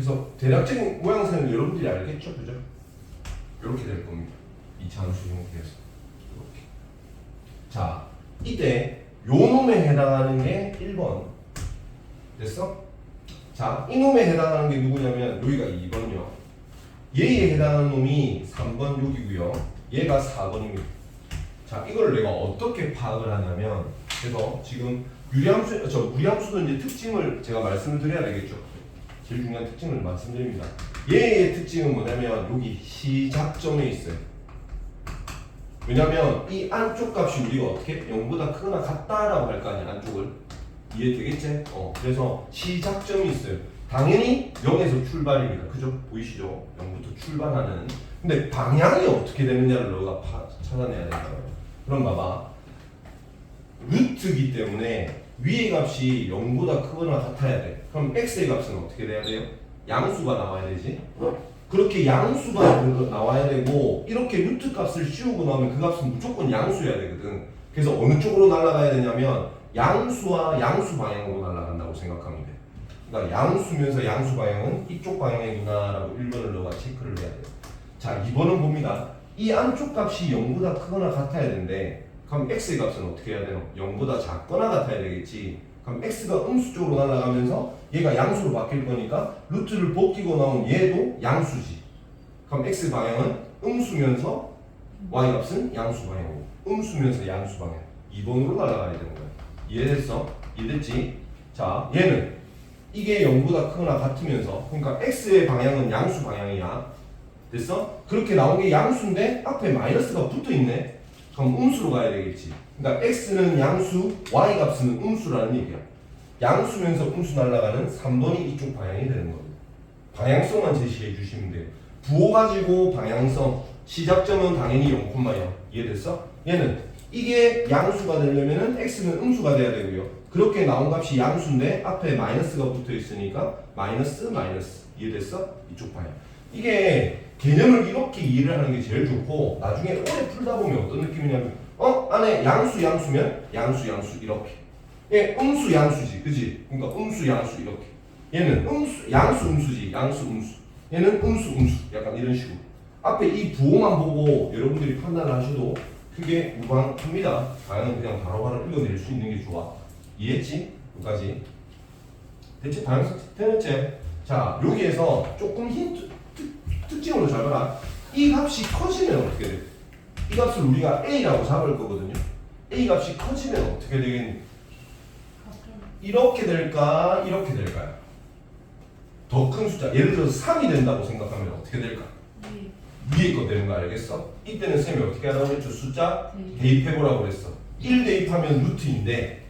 A: 그래서 대략적인 모양새는 여러분들이 알겠죠, 그죠? 이렇게 될 겁니다. 이 함수 형태에서 이렇게. 자, 이때 요 놈에 해당하는 게 1번. 됐어? 자, 이 놈에 해당하는 게 누구냐면 여기가 2번이요. 얘에 해당하는 놈이 3번 여기고요. 얘가 4번입니다. 자, 이걸 내가 어떻게 파악을 하냐면, 그래서 지금 무리함수는 이제 특징을 제가 말씀을 드려야 되겠죠. 제일 중요한 특징을 말씀드립니다. 얘의 특징은 뭐냐면 여기 시작점에 있어요. 왜냐면 이 안쪽 값이 우리가 어떻게 0보다 크거나 같다라고 할 거 아니야, 안쪽을. 이해되겠지? 그래서 시작점이 있어요. 당연히 0에서 출발입니다. 그죠? 보이시죠? 0부터 출발하는. 근데 방향이 어떻게 되느냐를 너가 찾아내야 된다고요. 그럼 봐봐. 루트이기 때문에 위의 값이 0보다 크거나 같아야 돼. 그럼 x의 값은 어떻게 돼야 돼요? 양수가 나와야 되지. 그렇게 양수가 나와야 되고 이렇게 루트 값을 씌우고 나오면 그 값은 무조건 양수여야 되거든. 그래서 어느 쪽으로 날아가야 되냐면 양수와 양수 방향으로 날아간다고 생각하면 돼. 그러니까 양수면서 양수 방향은 이쪽 방향이구나라고 1번을 너가 체크를 해야 돼. 자, 2번은 봅니다. 이 안쪽 값이 0보다 크거나 같아야 되는데 그럼 x의 값은 어떻게 해야 되노? 0보다 작거나 같아야 되겠지. 그럼 x가 음수 쪽으로 날아가면서 얘가 양수로 바뀔 거니까 루트를 벗기고 나온 얘도 양수지. 그럼 x 방향은 음수면서 y 값은 양수 방향이고 음수면서 양수 방향 2번으로 날아가야 되는 거야. 이해됐어? 이해됐지? 자, 얘는 이게 0보다 크거나 같으면서 그러니까 x의 방향은 양수 방향이야. 됐어? 그렇게 나온 게 양수인데 앞에 마이너스가 붙어있네. 그럼 음수로 가야 되겠지. 그러니까 x는 양수, y 값은 음수라는 얘기야. 양수면서 음수 날아가는 3번이 이쪽 방향이 되는 겁니다. 방향성만 제시해 주시면 돼요. 부호 가지고 방향성, 시작점은 당연히 0,0. 이해됐어? 얘는 이게 양수가 되려면은 x는 음수가 돼야 되고요. 그렇게 나온 값이 양수인데 앞에 마이너스가 붙어 있으니까 마이너스 마이너스. 이해됐어? 이쪽 방향. 이게 개념을 이렇게 이해를 하는 게 제일 좋고 나중에 오래 풀다 보면 어떤 느낌이냐면 안에 양수 양수면 양수 양수 이렇게. 얘 음수 양수지, 그지? 그러니까 음수 양수 이렇게. 얘는 음수 양수 음수지, 양수 음수. 얘는 음수 음수. 약간 이런 식으로. 앞에 이 부호만 보고 여러분들이 판단을 하셔도 크게 무방합니다. 방향은 그냥 바로바로 읽어낼 수 있는 게 좋아. 이해했지? 여기까지. 대체 방향성 됐지? 자, 여기에서 조금 힌트 특징으로 잘 봐라. 이 값이 커지면 어떻게 돼? 이 값을 우리가 a라고 잡을 거거든요. a 값이 커지면 어떻게 되겠니? 이렇게 될까? 이렇게 될까요? 더 큰 숫자. 예를 들어서 3이 된다고 생각하면 어떻게 될까? 위에 거 되는 거 알겠어? 이때는 쌤이 어떻게 하라고 했죠? 숫자 대입해보라고 그랬어. 1 대입하면 루트인데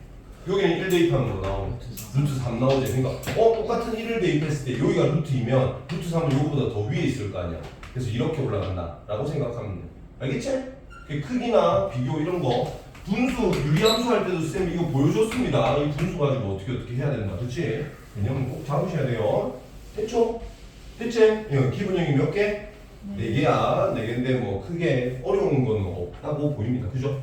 A: 여기는 1 대입하면 뭐 나오면 루트 3 나오지. 그러니까 똑같은 1을 대입했을 때 여기가 루트이면 루트 3은 요거보다 더 위에 있을 거 아니야. 그래서 이렇게 올라간다 라고 생각하면 돼. 알겠지? 그 크기나 비교 이런 거 분수 유리함수 할 때도 쌤 이거 보여줬습니다. 이 분수 가지고 어떻게 해야 된다. 그치? 개념은 꼭 잡으셔야 돼요. 됐죠? 됐지? 기본형이 몇 개? 4개야. 4개인데 뭐 크게 어려운 건 없다고 보입니다. 그죠?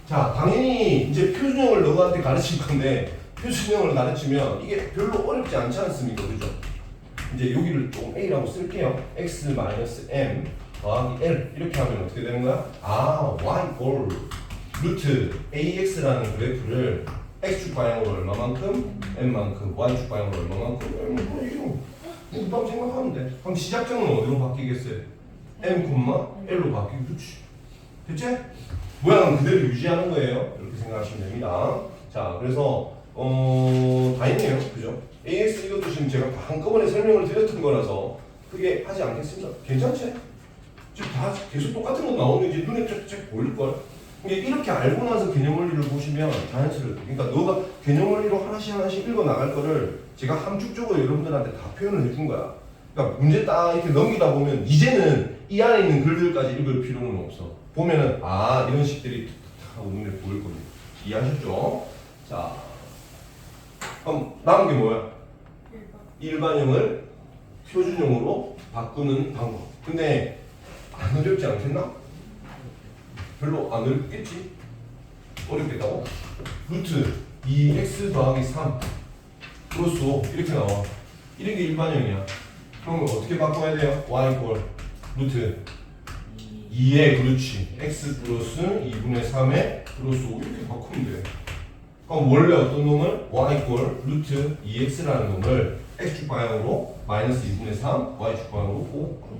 A: 자, 당연히 이제 표준형을 너한테 가르칠 건데 표준형을 가르치면 이게 별로 어렵지 않지 않습니까? 그죠? 이제 여기를 좀 a라고 쓸게요. x-m 더하기 l 이렇게 하면 어떻게 되는 거야? y 골 루트 ax라는 그래프를 x축 방향으로 얼마만큼, m만큼, y축 방향으로 얼마만큼, 이거 생각하면 돼. 그럼 시작점은 어디로 바뀌겠어요? m, l로 바뀌고, 그렇지. 됐지? 모양은 그대로 유지하는 거예요. 이렇게 생각하시면 됩니다. 자, 그래서 다 있네요. 그죠? AS 이것도 지금 제가 한꺼번에 설명을 드렸던 거라서 크게 하지 않겠습니다. 괜찮지? 지금 다 계속 똑같은 거 나오는 게 눈에 쫙쫙 보일걸? 이게 이렇게 알고 나서 개념 원리를 보시면 자연스럽게. 그러니까 너가 개념 원리로 하나씩 읽어 나갈 거를 제가 함축적으로 여러분들한테 다 표현을 해준 거야. 그러니까 문제 딱 이렇게 넘기다 보면 이제는 이 안에 있는 글들까지 읽을 필요는 없어. 보면은 이런 식들이 탁탁 하고 눈에 보일 겁니다. 이해하셨죠? 자, 그럼 남은 게 뭐야? 일반형을 표준형으로 바꾸는 방법. 근데 안 어렵지 않겠나? 별로 안 어렵겠지? 어렵겠다고? 루트 2x 더하기 3 플러스 5 이렇게 나와. 이런 게 일반형이야. 그러면 어떻게 바꿔야 돼요? y 이퀄 루트 2에 그렇지 x 플러스 2분의 3에 플러스 5 이렇게 바꾸면 돼. 그럼 원래 어떤 놈을 y 이퀄 루트 2x라는 놈을 x축 방향으로 마이너스 2분의 3 y축 방향으로 5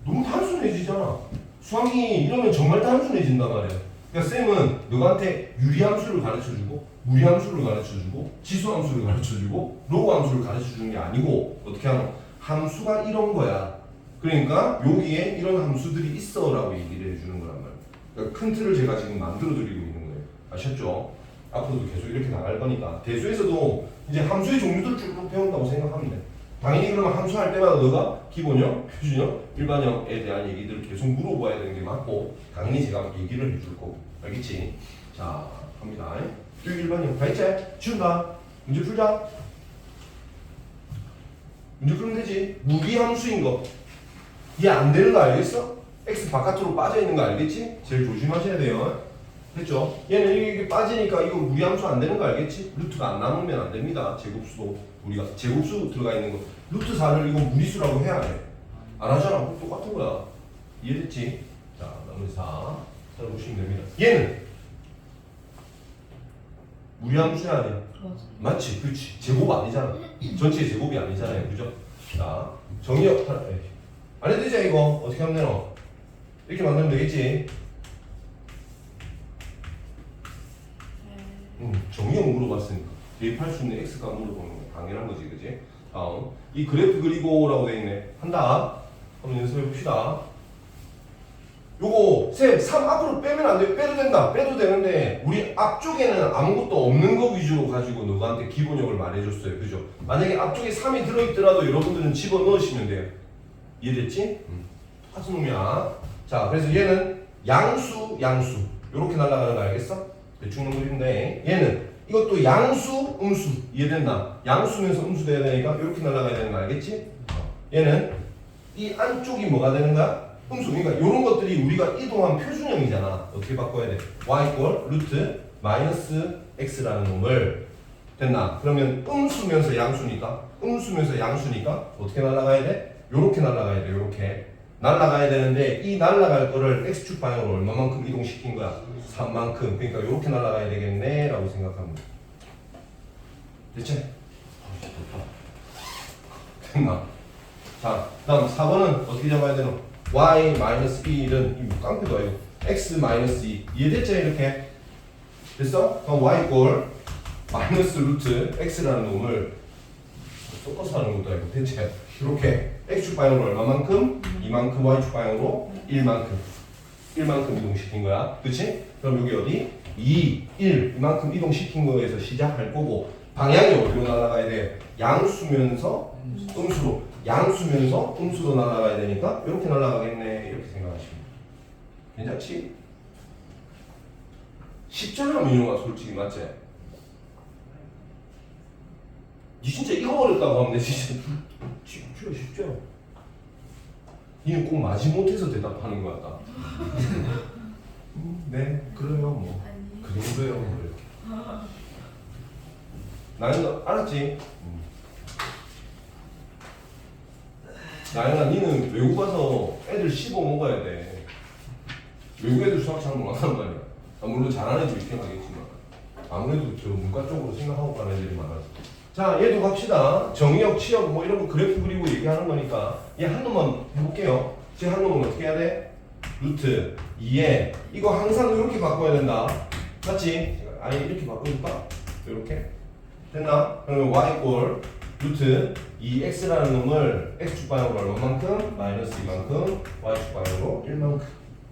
A: 너무 단순해지잖아. 수학이 이러면 정말 단순해진단 말이야. 그러니까 쌤은 너한테 유리함수를 가르쳐주고 무리함수를 가르쳐주고 지수함수를 가르쳐주고 로그함수를 가르쳐주는 게 아니고 어떻게 하면 함수가 이런 거야. 그러니까 여기에 이런 함수들이 있어라고 얘기를 해주는 거란 말이야. 그러니까 큰 틀을 제가 지금 만들어드리고 있는 거예요. 아셨죠? 앞으로도 계속 이렇게 나갈 거니까 대수에서도 이제 함수의 종류들 쭉 배운다고 생각하면 돼. 당연히 그러면 함수할 때마다 너가 기본형, 표준형, 일반형에 대한 얘기들을 계속 물어봐야 되는 게 맞고 당연히 제가 얘기를 해줄 거고 알겠지? 자 갑니다. 여기 일반형 다 있지? 지운다. 문제 풀자. 문제 풀면 되지. 무기함수인 거 이해 안 되는 거 알겠어? x 바깥으로 빠져 있는 거 알겠지? 제일 조심하셔야 돼요. 됐죠? 얘는 이게 빠지니까 이거 무리함수 안 되는 거 알겠지? 루트가 안 남으면 안 됩니다. 제곱수도 우리가 제곱수 들어가 있는 거 루트 4를 이거 무리수라고 해야 해. 안 하잖아. 똑같은 거야. 이해됐지? 자, 나머지 4 찾아보시면 됩니다. 얘는 무리함수야 아니야? 맞지? 그렇지. 제곱 아니잖아. 전체 제곱이 아니잖아요. 그죠? 자, 정의역 안 해도 되지 이거? 어떻게 하면 되노? 이렇게 만들면 되겠지? 정의형 물어봤으니까 대입할 수 있는 x값 물어보는 거 당연한 거지, 그지? 다음 이 그래프 그리고라고 돼 있네. 한다. 한번 연습해 봅시다. 요거 쌤 3 앞으로 빼면 안 돼. 빼도 된다. 빼도 되는데 우리 앞쪽에는 아무것도 없는 거 위주로 가지고 너한테 기본형을 말해줬어요, 그죠? 만약에 앞쪽에 3이 들어있더라도 여러분들은 집어 넣으시면 돼요. 이해됐지? 똑같은 놈이야. 자, 그래서 얘는 양수 요렇게 날아가는 거 알겠어? 대충 그림인데 얘는 이것도 양수, 음수 이해됐나? 양수면서 음수 돼야 되니까 이렇게 날아가야 되는 거 알겠지? 얘는 이 안쪽이 뭐가 되는 거야? 음수. 그러니까 이런 것들이 우리가 이동한 표준형이잖아. 어떻게 바꿔야 돼? y 이퀄 루트 마이너스 x라는 놈을 됐나? 그러면 음수면서 양수니까 어떻게 날아가야 돼? 요렇게 날아가야 돼. 요렇게 날아가야 되는데 이 날아갈 거를 x축 방향으로 얼마만큼 이동시킨 거야? 3만큼. 그러니까 이렇게 날아가야 되겠네 라고 생각합니다. 됐지? 됐나? 자, 다음 4번은 어떻게 잡아야 되노? y-1은 이 깡패도 아니고 x-2 이해됐지? 이렇게 됐어? 그럼 y 이퀄 마이너스 루트 x라는 놈을 섞어서 하는 것도 아니고 대체 이렇게 x축 방향으로 얼마만큼? 2만큼 y축 방향으로 1만큼 이동시킨 거야. 그치? 그럼 여기 어디? 2, 1 이만큼 이동시킨 거에서 시작할 거고 방향이 어디로 날아가야 돼? 양수면서 음수로 양수면서 음수로 날아가야 되니까 이렇게 날아가겠네 이렇게 생각하시면 괜찮지? 쉽잖아 민용아 솔직히 맞지? 니 진짜 이거 어렵다고 하면 내 진짜 쉽죠? 니는 꼭 마지못해서 대답하는 거 같다. 네, 그래요 뭐. 그 정도예요 뭐 이렇게. 나연아 알았지? 나연아 니는 외국 가서 애들 씹어 먹어야 돼. 외국 애들 수학 잘 못한단 말이야. 물론 잘하는 애도 있긴 하겠지만 아무래도 저 문과 쪽으로 생각하고 가는 애들이 많아서. 자, 얘도 갑시다. 정의역, 치역 뭐 이런 거 그래프 그리고 얘기하는 거니까 얘 한 놈만 해볼게요. 제 한 놈은 어떻게 해야 돼? 루트 2에 이거 항상 이렇게 바꿔야 된다. 맞지? 제가 아예 이렇게 바꿔줄까? 이렇게 됐나? 그러면 y 이퀄 루트 2x라는 놈을 x축 방향으로 얼마만큼? 마이너스 2만큼 y축 방향으로 1만큼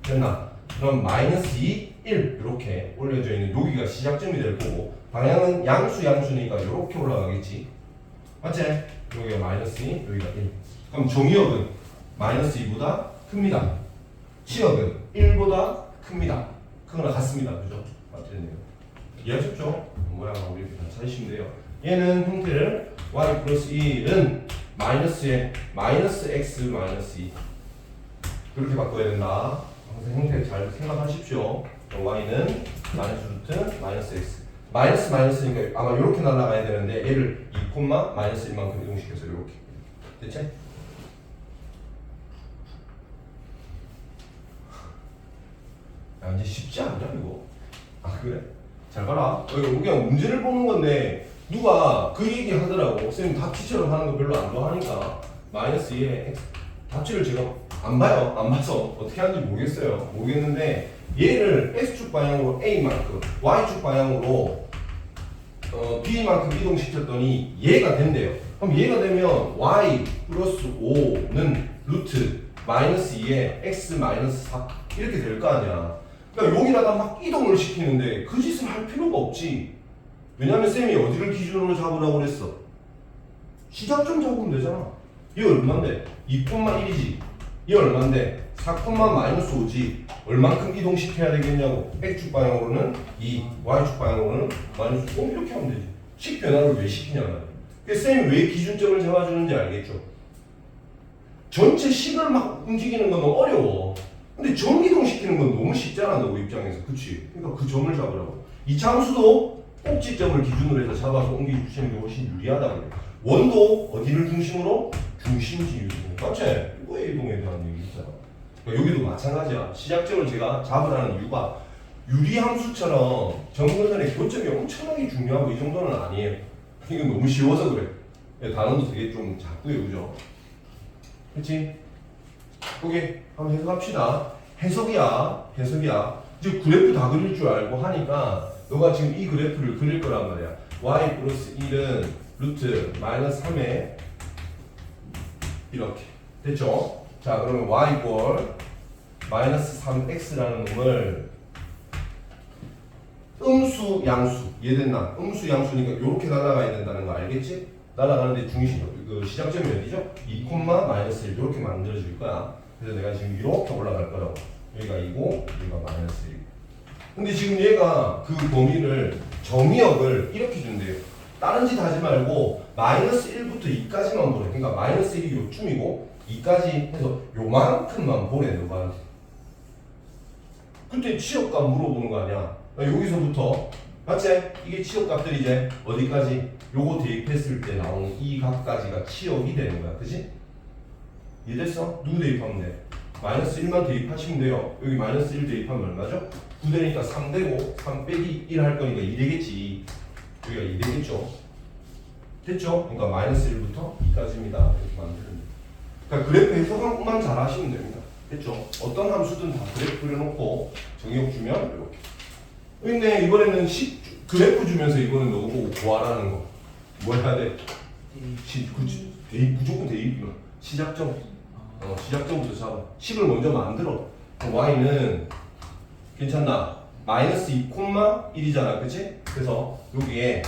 A: 됐나? 그럼 마이너스 2, 1 이렇게 올려져 있는 여기가 시작점이 될 거고 방향은 양수니까 이렇게 올라가겠지. 맞지? 여기가 마이너스 2, 여기가 1. 그럼 정의역은 마이너스 2보다 큽니다. 치역은 1보다 큽니다. 그거나 같습니다. 그죠? 맞겠네요. 이해하셨죠? 모양하고 이렇게 다 찾으시면 돼요. 얘는 형태를 y 플러스 1은 마이너스에 마이너스 x 마이너스 2 그렇게 바꿔야 된다. 항상 형태 잘 생각하십시오. y는 마이너스 루트 마이너스 x 마이너스니까 아마 이렇게 날아가야 되는데 얘를 이 마이너스 1만큼 이동시켜서 이렇게. 됐지? 야, 이제 쉽지 않냐 이거? 아 그래? 잘 봐라. 이거 그냥 문제를 보는 건데 누가 그 얘기 하더라고. 선생님 답지처럼 하는 거 별로 안 좋아하니까 마이너스 2에 x 답지를 제가 안 봐요. 안 봐서 어떻게 하는지 모르겠어요. 모르겠는데 얘를 x축 방향으로 a만큼 y축 방향으로 b만큼 이동시켰더니 얘가 된대요. 그럼 얘가 되면 y 플러스 5는 루트 마이너스 2에 x 마이너스 4 이렇게 될 거 아니야. 그러니까 여기다가 막 이동을 시키는데 그 짓을 할 필요가 없지. 왜냐면 쌤이 어디를 기준으로 잡으라고 그랬어? 시작점 잡으면 되잖아. 이 얼만데? 2,1이지. 이 얼만데? 4, 마이너스 5지. 얼만큼 이동시켜야 되겠냐고. x축 방향으로는 2, y축 방향으로는 마이너스 5 이렇게 하면 되지. 식 변화를 왜 시키냐면. 그래서 쌤이 왜 기준점을 잡아주는지 알겠죠? 전체 식을 막 움직이는 건 너무 어려워. 근데 점 이동시키는 건 너무 쉽잖아, 너 입장에서. 그치? 그러니까 그 점을 잡으라고. 이 함수도 꼭지점을 기준으로 해서 잡아서 옮겨주시는 게 훨씬 유리하다 그래. 원도 어디를 중심으로? 중심지 유리. 맞지? 이거의 이동에 대한 얘기 있잖아. 그러니까 여기도 마찬가지야. 시작점을 제가 잡으라는 이유가 유리함수처럼 점근선의 교점이 엄청나게 중요하고 이 정도는 아니에요. 이건 너무 쉬워서 그래. 단어도 되게 좀 작고요, 그죠? 그치? 여기 한번 해석합시다. 해석이야. 이제 그래프 다 그릴 줄 알고 하니까 너가 지금 이 그래프를 그릴 거란 말이야. y 플러스 1은 루트 마이너스 3에 이렇게 됐죠? 자 그러면 y 이퀄 마이너스 3x라는 놈을 음수 양수 이해됐나? 음수 양수니까 이렇게 날아가야 된다는 거 알겠지? 날아가는데 중심 그 시작점이 어디죠? 2, 마이너스 1 이렇게 만들어질 거야. 그래서 내가 지금 이렇게 올라갈 거라고. 여기가 2고 여기가 마이너스 1. 근데 지금 얘가 그 범위를 정의역을 이렇게 준대요. 다른 짓 하지 말고 마이너스 1부터 2까지만 보래. 그러니까 마이너스 1이 요쯤이고 2까지 해서 요만큼만 보래 너가. 그때 치역값 물어보는 거 아니야. 여기서부터 맞지? 이게 치역값들이 이제 어디까지? 요거 대입했을 때 나오는 이 값까지가 치역이 되는 거야. 그치? 이해됐어? 누구 대입하면 돼? 마이너스 1만 대입하시면 돼요. 여기 마이너스 1 대입하면 얼마죠? 9되니까 3되고 3 빼기 1 할 거니까 2 되겠지. 여기가 2 되겠죠? 됐죠? 그러니까 마이너스 1부터 2까지입니다. 이렇게 만드는 거예요. 그러니까 그래프 해석만 잘 하시면 됩니다. 됐죠? 어떤 함수든 다 그래프 그려놓고 정의역 주면 이렇게. 근데 이번에는 그래프 주면서 이거는 너보고 구하라는 거. 뭐 해야 돼? 그치. 대입, 무조건 대입이야. 시작점. 시작점부터 잡아. 식을 먼저 만들어. y는 괜찮나? 마이너스 2, 1이잖아. 그치? 그래서 여기에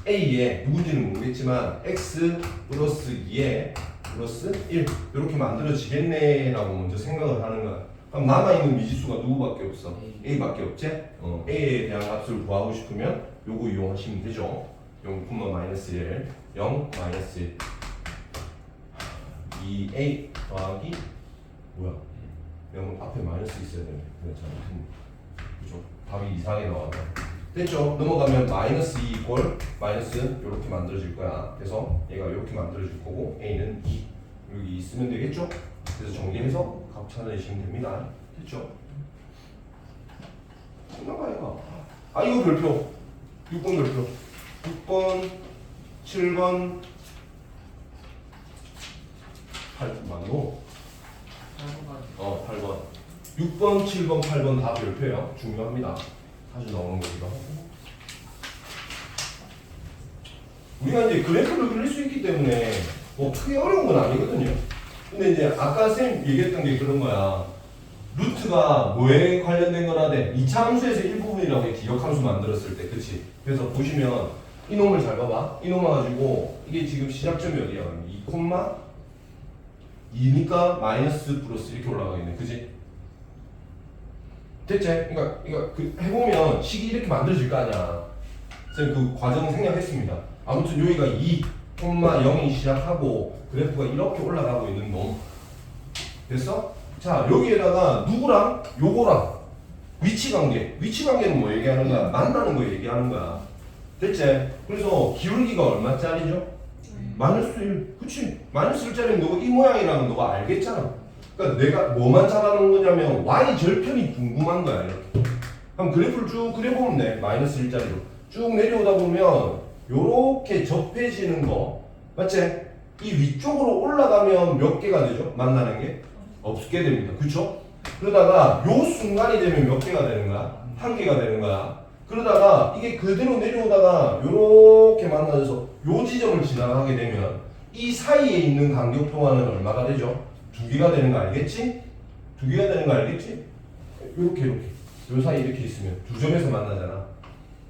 A: a에 누군지는 모르겠지만 x 플러스 2에 플러스 1 이렇게 만들어지겠네 라고 먼저 생각을 하는 거야. 그럼 남아있는 미지수가 누구밖에 없어? a밖에 없지? a에 대한 값을 구하고 싶으면 요거 이용하시면 되죠. 0, 마이너스 1 0, 마이너스 1 2a 더하기 뭐야? 0 앞에 마이너스 있어야 되네. 그냥 잘못했네. 그죠? 답이 이상하게 나왔네. 됐죠? 넘어가면 마이너스 2 이퀄 마이너스 이렇게 만들어질 거야. 그래서 얘가 이렇게 만들어질 거고 a는 2 여기 있으면 되겠죠? 그래서 정리해서 값 찾아내시면 됩니다. 됐죠? 끝나가요. 아 이거 별표 6번 별표 6번 7번 8번만요. 8번 6번 7번 8번 다 별표예요. 중요합니다. 자주 나오는 거기도 하고 우리가 이제 그래프를 그릴 수 있기 때문에 뭐 크게 어려운 건 아니거든요. 근데 이제 아까 쌤 얘기했던 게 그런 거야. 루트가 뭐에 관련된 거라대 2차 함수에서 일부분이라고 해. 기억함수 만들었을 때. 그치? 그래서 보시면 이놈을 잘 봐봐. 이놈 와가지고 이게 지금 시작점이 어디야? 2,2니까 마이너스 플러스 이렇게 올라가 있네. 그치? 됐지? 그러니까 그 해보면 식이 이렇게 만들어질 거 아니야. 쌤 그 과정 생략했습니다. 아무튼 여기가 2,0이 시작하고 그래프가 이렇게 올라가고 있는 놈. 됐어? 자 여기에다가 누구랑 요거랑 위치관계는 뭐 얘기하는 거야? 만나는 거 얘기하는 거야. 됐지? 그래서 기울기가 얼마짜리죠? 마이너스 1. 그치? 마이너스 1짜리는 너가 이 모양이라는 건 너가 알겠잖아. 그러니까 내가 뭐만 잡아놓은 거냐면 y 절편이 궁금한 거야. 이렇게. 그럼 그래프를 쭉 그려보면 돼. 마이너스 1짜리로. 쭉 내려오다 보면 요렇게 접해지는 거 맞지? 이 위쪽으로 올라가면 몇 개가 되죠? 만나는 게? 없게 됩니다. 그쵸? 그러다가 요 순간이 되면 몇 개가 되는 거야? 한 개가 되는 거야. 그러다가 이게 그대로 내려오다가 요렇게 만나서 요 지점을 지나가게 되면 이 사이에 있는 간격 동안은 얼마가 되죠? 두 개가 되는 거 알겠지? 두 개가 되는 거 알겠지? 요렇게 요 사이 이렇게 있으면 두 점에서 만나잖아.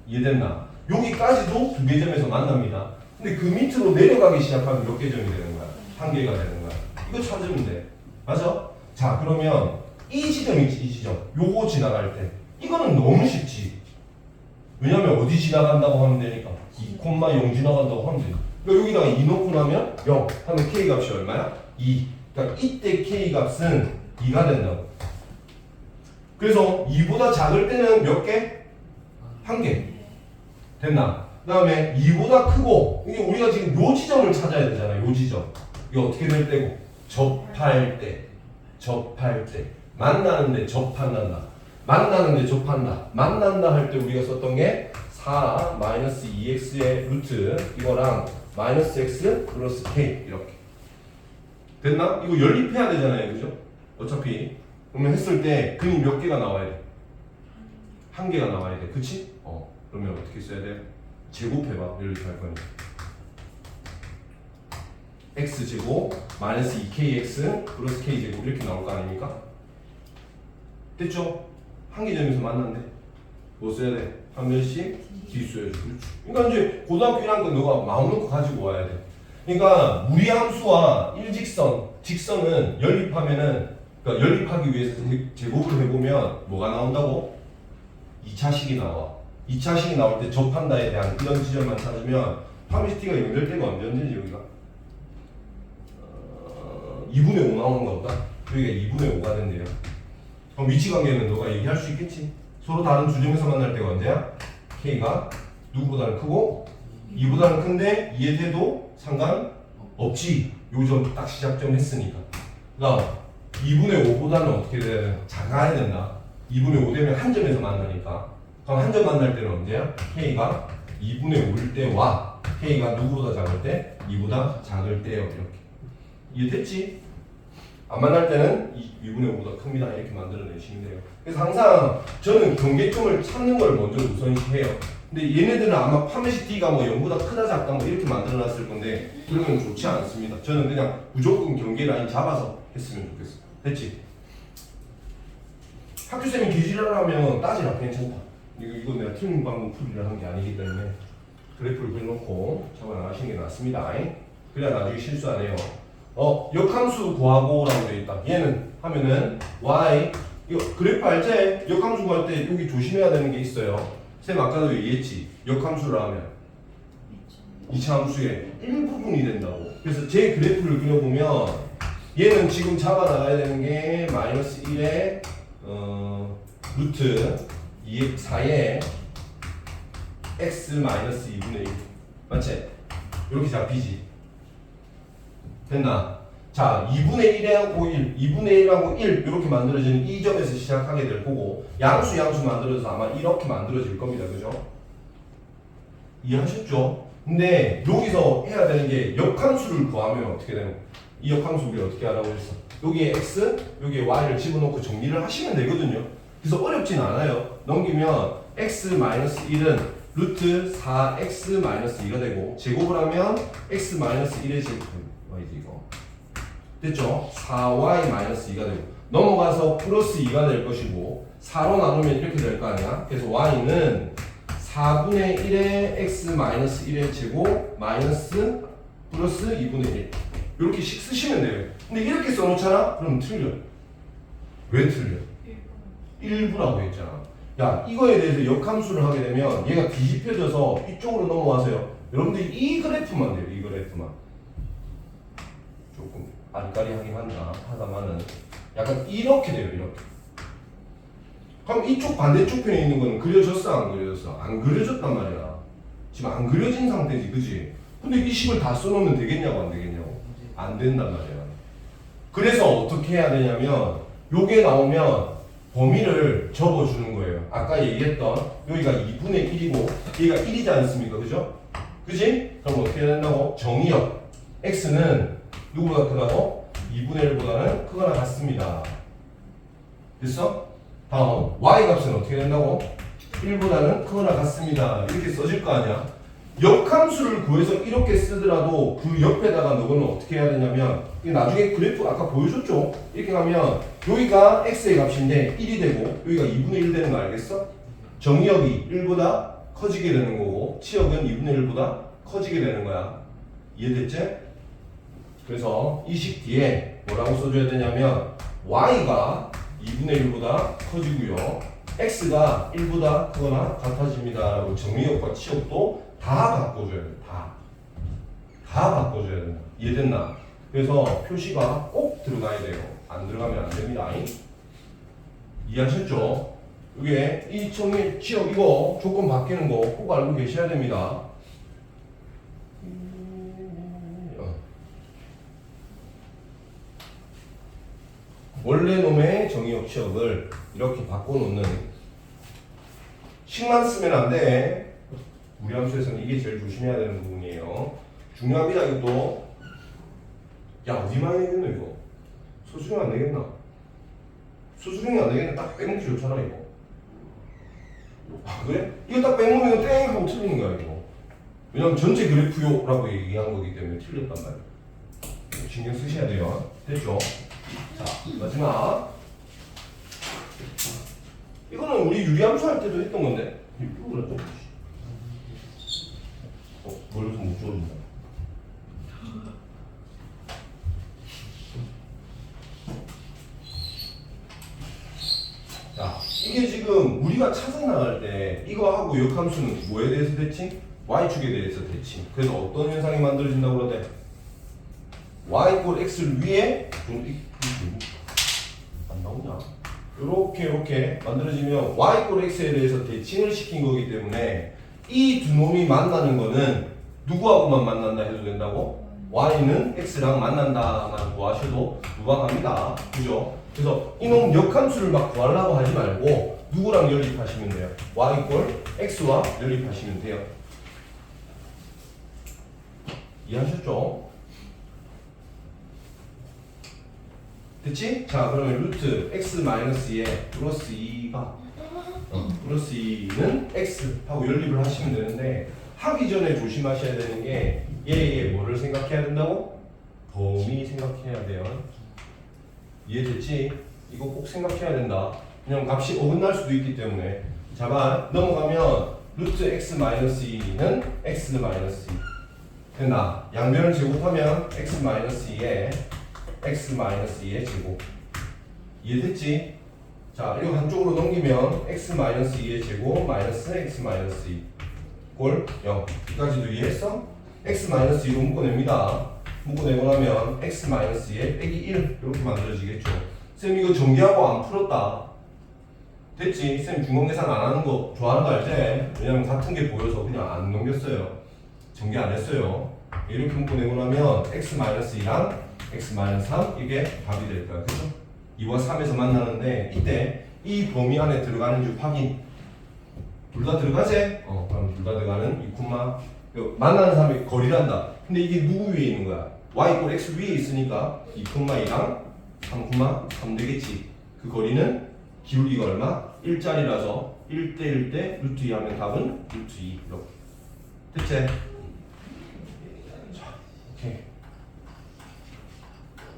A: 이해됐나? 여기까지도 두 개 점에서 만납니다. 근데 그 밑으로 내려가기 시작하면 몇 개 점이 되는 거야? 한 개가 되는 거야. 이거 찾으면 돼. 맞아? 자, 그러면 이 지점 있지, 이 지점. 요거 지나갈 때. 이거는 너무 쉽지. 왜냐면 어디 지나간다고 하면 되니까. 2,0 지나간다고 하면 돼. 그러니까 여기다가 2 넣고 나면 0 하면 K 값이 얼마야? 2. 그러니까 이때 K 값은 2가 된다고. 그래서 2보다 작을 때는 몇 개? 한 개. 됐나? 그 다음에 2보다 크고, 이게 우리가 지금 요 지점을 찾아야 되잖아. 요 지점. 이거 어떻게 될 때고? 접할 때. 만나는데 접한단다. 만나는데 접한다. 만난다 할 때 우리가 썼던 게 4 마이너스 2x의 루트 이거랑 마이너스 x 플러스 k 이렇게. 됐나? 이거 연립해야 되잖아요. 그죠? 어차피. 그러면 했을 때 근이 몇 개가 나와야 돼? 한 개가 나와야 돼. 그치? 그러면 어떻게 써야 돼? 제곱해봐. 연립할 거니까. x제곱 마이너스 2kx 플러스 k제곱 이렇게 나올 거 아닙니까? 됐죠? 한 개 점에서 만났는데 뭐 써야 돼? 한 면씩 뒤수야지. 그러니까 이제 고등학교 1학년 너가 마음 놓고 가지고 와야 돼. 그러니까 무리함수와 일직선, 직선은 연립하면은 그러니까 연립하기 위해서 제곱을 해보면 뭐가 나온다고? 2차식이 나와. 2차식이 나올 때 접한다에 대한 이런 지점만 찾으면 파미시티가 연결 때가 언제인지 여기가 2분의 5 나오는 거 보다 여기가 2분의 5가 된대요. 그럼 위치관계는 너가 얘기할 수 있겠지? 서로 다른 두 점에서 만날 때가 언제야? K가 누구보다는 크고 2보다는 큰데 이해돼도 상관없지. 요 점 딱 시작점 했으니까. 그다음 2분의 5보다는 어떻게 돼야 되나? 작아야 된다. 2분의 5 되면 한 점에서 만나니까. 그럼 한 점 만날 때는 언제야? K가 2분의 5일 때와 K가 누구보다 작을 때? 2보다 작을 때요. 이렇게. 이해됐지? 안 만날 때는 2분의 5보다 큽니다. 이렇게 만들어내시면 돼요. 그래서 항상 저는 경계점을 찾는 걸 먼저 우선시해요. 근데 얘네들은 아마 파메시티가 뭐 0보다 크다 작다 뭐 이렇게 만들어놨을 건데 그러면 좋지 않습니다. 저는 그냥 무조건 경계 라인 잡아서 했으면 좋겠어. 됐지? 학교쌤이 기지를 하면 따지라. 괜찮다. 이거 내가 틀린 방법 풀이를 한 게 아니기 때문에 그래프를 그려놓고 적어나가시는 게 낫습니다. 그래야 나중에 실수 안 해요. 역함수 구하고라고 되어 있다. 얘는 하면은 y 이거 그래프 알제? 역함수 구할 때 여기 조심해야 되는 게 있어요. 쌤 아까도 얘기했지. 역함수를 하면 2차 함수의 일부분이 된다고. 그래서 제 그래프를 그려보면 얘는 지금 잡아 나가야 되는 게 마이너스 1에 루트 4에 x 마이너스 2분의 1 맞지? 이렇게 잡히지. 됐나? 자, 2분의 1하고 1, 2분의 1하고 1 이렇게 만들어지는 이 점에서 시작하게 될 거고 양수 만들어져서 아마 이렇게 만들어질 겁니다. 그죠? 이해하셨죠? 근데 여기서 해야 되는 게 역함수를 구하면 어떻게 되는 거야? 이 역함수 우리 어떻게 하라고 했어? 여기에 x, 여기에 y를 집어넣고 정리를 하시면 되거든요. 그래서 어렵진 않아요. 넘기면 x-1은 루트 4x-2가 되고 제곱을 하면 x-1의 제곱 y지 이거 됐죠? 4y-2가 되고 넘어가서 플러스 2가 될 것이고 4로 나누면 이렇게 될 거 아니야? 그래서 y는 4분의 1의 x-1의 제곱 마이너스 플러스 2분의 1 이렇게 식 쓰시면 돼요. 근데 이렇게 써놓잖아? 그럼 틀려. 왜 틀려? 일부라고 했잖아. 야, 이거에 대해서 역함수를 하게 되면 얘가 뒤집혀져서 이쪽으로 넘어와서요. 여러분들이 이 그래프만 돼요. 이 그래프만. 조금 아리까리하긴 하다마는 약간 이렇게 돼요. 이렇게. 그럼 이쪽 반대쪽 편에 있는 거는 그려졌어? 안 그려졌어? 안 그려졌단 말이야. 지금 안 그려진 상태지. 그지? 근데 이 식을 다 써놓으면 되겠냐고 안 되겠냐고? 안 된단 말이야. 그래서 어떻게 해야 되냐면 요게 나오면 범위를 접어주는 거예요. 아까 얘기했던 여기가 2분의 1이고 여기가 1이지 않습니까? 그죠? 그지? 그럼 어떻게 해야 된다고? 정의역 x는 누구보다 크다고? 2분의 1보다는 크거나 같습니다. 됐어? 다음 y 값은 어떻게 된다고? 1보다는 크거나 같습니다. 이렇게 써질 거 아니야? 역함수를 구해서 이렇게 쓰더라도 그 옆에다가 너는 어떻게 해야 되냐면 나중에 그래프 아까 보여줬죠? 이렇게 가면 여기가 x의 값인데 1이 되고 여기가 2분의 1 되는 거 알겠어? 정의역이 1보다 커지게 되는 거고 치역은 2분의 1보다 커지게 되는 거야. 이해됐지? 그래서 이 식 뒤에 뭐라고 써줘야 되냐면 y가 2분의 1보다 커지고요. x가 1보다 크거나 같아집니다. 라고 정의역과 치역도 다 바꿔줘야 돼. 다 바꿔줘야 된다. 이해됐나? 그래서 표시가 꼭 들어가야 돼요. 안 들어가면 안 됩니다. 이해하셨죠? 이게 이 정의 치역 이거 조건 바뀌는 거 꼭 알고 계셔야 됩니다. 원래 놈의 정의역 치역을 이렇게 바꿔놓는 식만 쓰면 안 돼. 우리 함수에서는 이게 제일 조심해야 되는 부분이에요. 중요합니다. 이것도. 야 어디 많이 되겠노 이거? 소수령 안 되겠나? 소수령이 안 되겠네. 딱 빼먹기 좋잖아 이거. 아 그래? 이거 딱 빼먹으면 이거 땡 하고 틀리는 거야 이거. 왜냐면 전체 그래프요라고 얘기한 거기 때문에 틀렸단 말이야. 신경 쓰셔야 돼요. 됐죠? 자 마지막. 이거는 우리 유리함수 할 때도 했던 건데. 이거 그랬죠? 멀리서 못 줘준다. 자, 이게 지금 우리가 찾아 나갈 때 이거하고 역함수는 뭐에 대해서 대칭? y축에 대해서 대칭. 그래서 어떤 현상이 만들어진다고 그러대? y = x를 위에 안 나오냐? 이렇게 만들어지면 y = x에 대해서 대칭을 시킨 거기 때문에 이 두 놈이 만나는 거는 누구하고만 만난다 해도 된다고? y는 x랑 만난다만 구하셔도 무방합니다. 그죠? 그래서 이놈 역함수를 막 구하려고 하지 말고 누구랑 연립하시면 돼요? y = x와 연립하시면 돼요. 이해하셨죠? 됐지? 자 그러면 루트 x-2에 플러스 2가 플러스 2는 x 하고 연립을 하시면 되는데 하기 전에 조심하셔야 되는 게 얘의 뭐를 생각해야 된다고? 범위 생각해야 돼요. 이해됐지? 이거 꼭 생각해야 된다. 왜냐면 값이 어긋날 수도 있기 때문에. 자 봐 넘어가면 루트 x-2는 x-2 됐나? 양변을 제곱하면 x-2에 x-2의 제곱. 이해됐지? 자 이거 한쪽으로 넘기면 x-2의 제곱 마이너스 x-2 꼴 0. 여기까지도 이해했어? x-2로 묶어냅니다. 묶어내고 나면 x-2에 빼기 1 이렇게 만들어지겠죠. 쌤 이거 전개하고 안 풀었다. 됐지? 쌤 중간 계산 안 하는 거 좋아하는 거 알지? 왜냐면 같은 게 보여서 그냥 안 넘겼어요. 전개 안 했어요. 이렇게 묶어내고 나면 x-2랑 x-3 이게 답이 될 거야. 그죠? 2와 3에서 만나는데 이때 이 범위 안에 들어가는지 확인. 둘 다 들어가지? 그럼 둘 다 들어가는 2, 만나는 사람이 거리란다. 근데 이게 누구 위에 있는 거야? y = x 위에 있으니까 2,2랑 3,3 되겠지. 그 거리는 기울기가 얼마? 1짜리라서 1대 1대 루트 2 하면 답은 루트 2 이렇게. 됐지? 자, 오케이.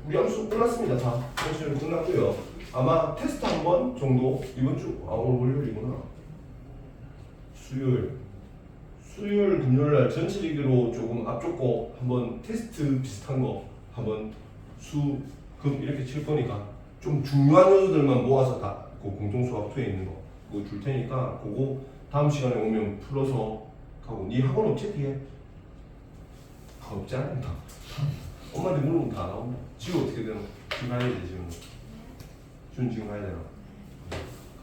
A: 우리 함수 끝났습니다. 자, 수업은 끝났고요. 아마 테스트 한 번 정도 이번 주 오늘 월요일이구나. 수요일 금요일날 전체 리그로 조금 앞쪽 거 한번 테스트 비슷한 거 한번 수금 이렇게 칠 거니까 좀 중요한 요소들만 모아서 다 그 공통 수학투에 있는 거 그거 줄 테니까 그거 다음 시간에 오면 풀어서 가고. 네 학원 없지 뒤에? 없지 않는다. 엄마한테 물어보면 다 나온다. 지금 어떻게 되나? 지금 가야 돼 지금. 지금 가야 되나?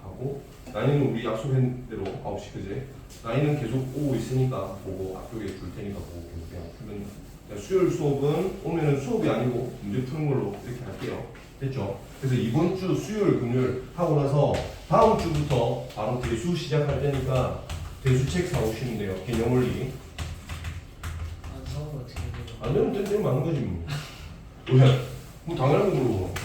A: 가고. 같고 나이는 우리 약속한 대로 9시 그제 나이는 계속 오고 있으니까 보고 앞쪽에 줄 테니까 보고 계속 그냥 풀면 수요일 수업은 오늘은 수업이 아니고 문제 푸는 걸로 이렇게 할게요. 됐죠? 그래서 이번 주 수요일 금요일 하고 나서 다음 주부터 바로 대수 시작할 테니까 대수책 사오시면 돼요. 개념 원리.
B: 안 사오면 어떻게 해요?
A: 안 되면 땡땡 맞는 거지 뭐. 왜? 뭐 당연한 거 물어봐.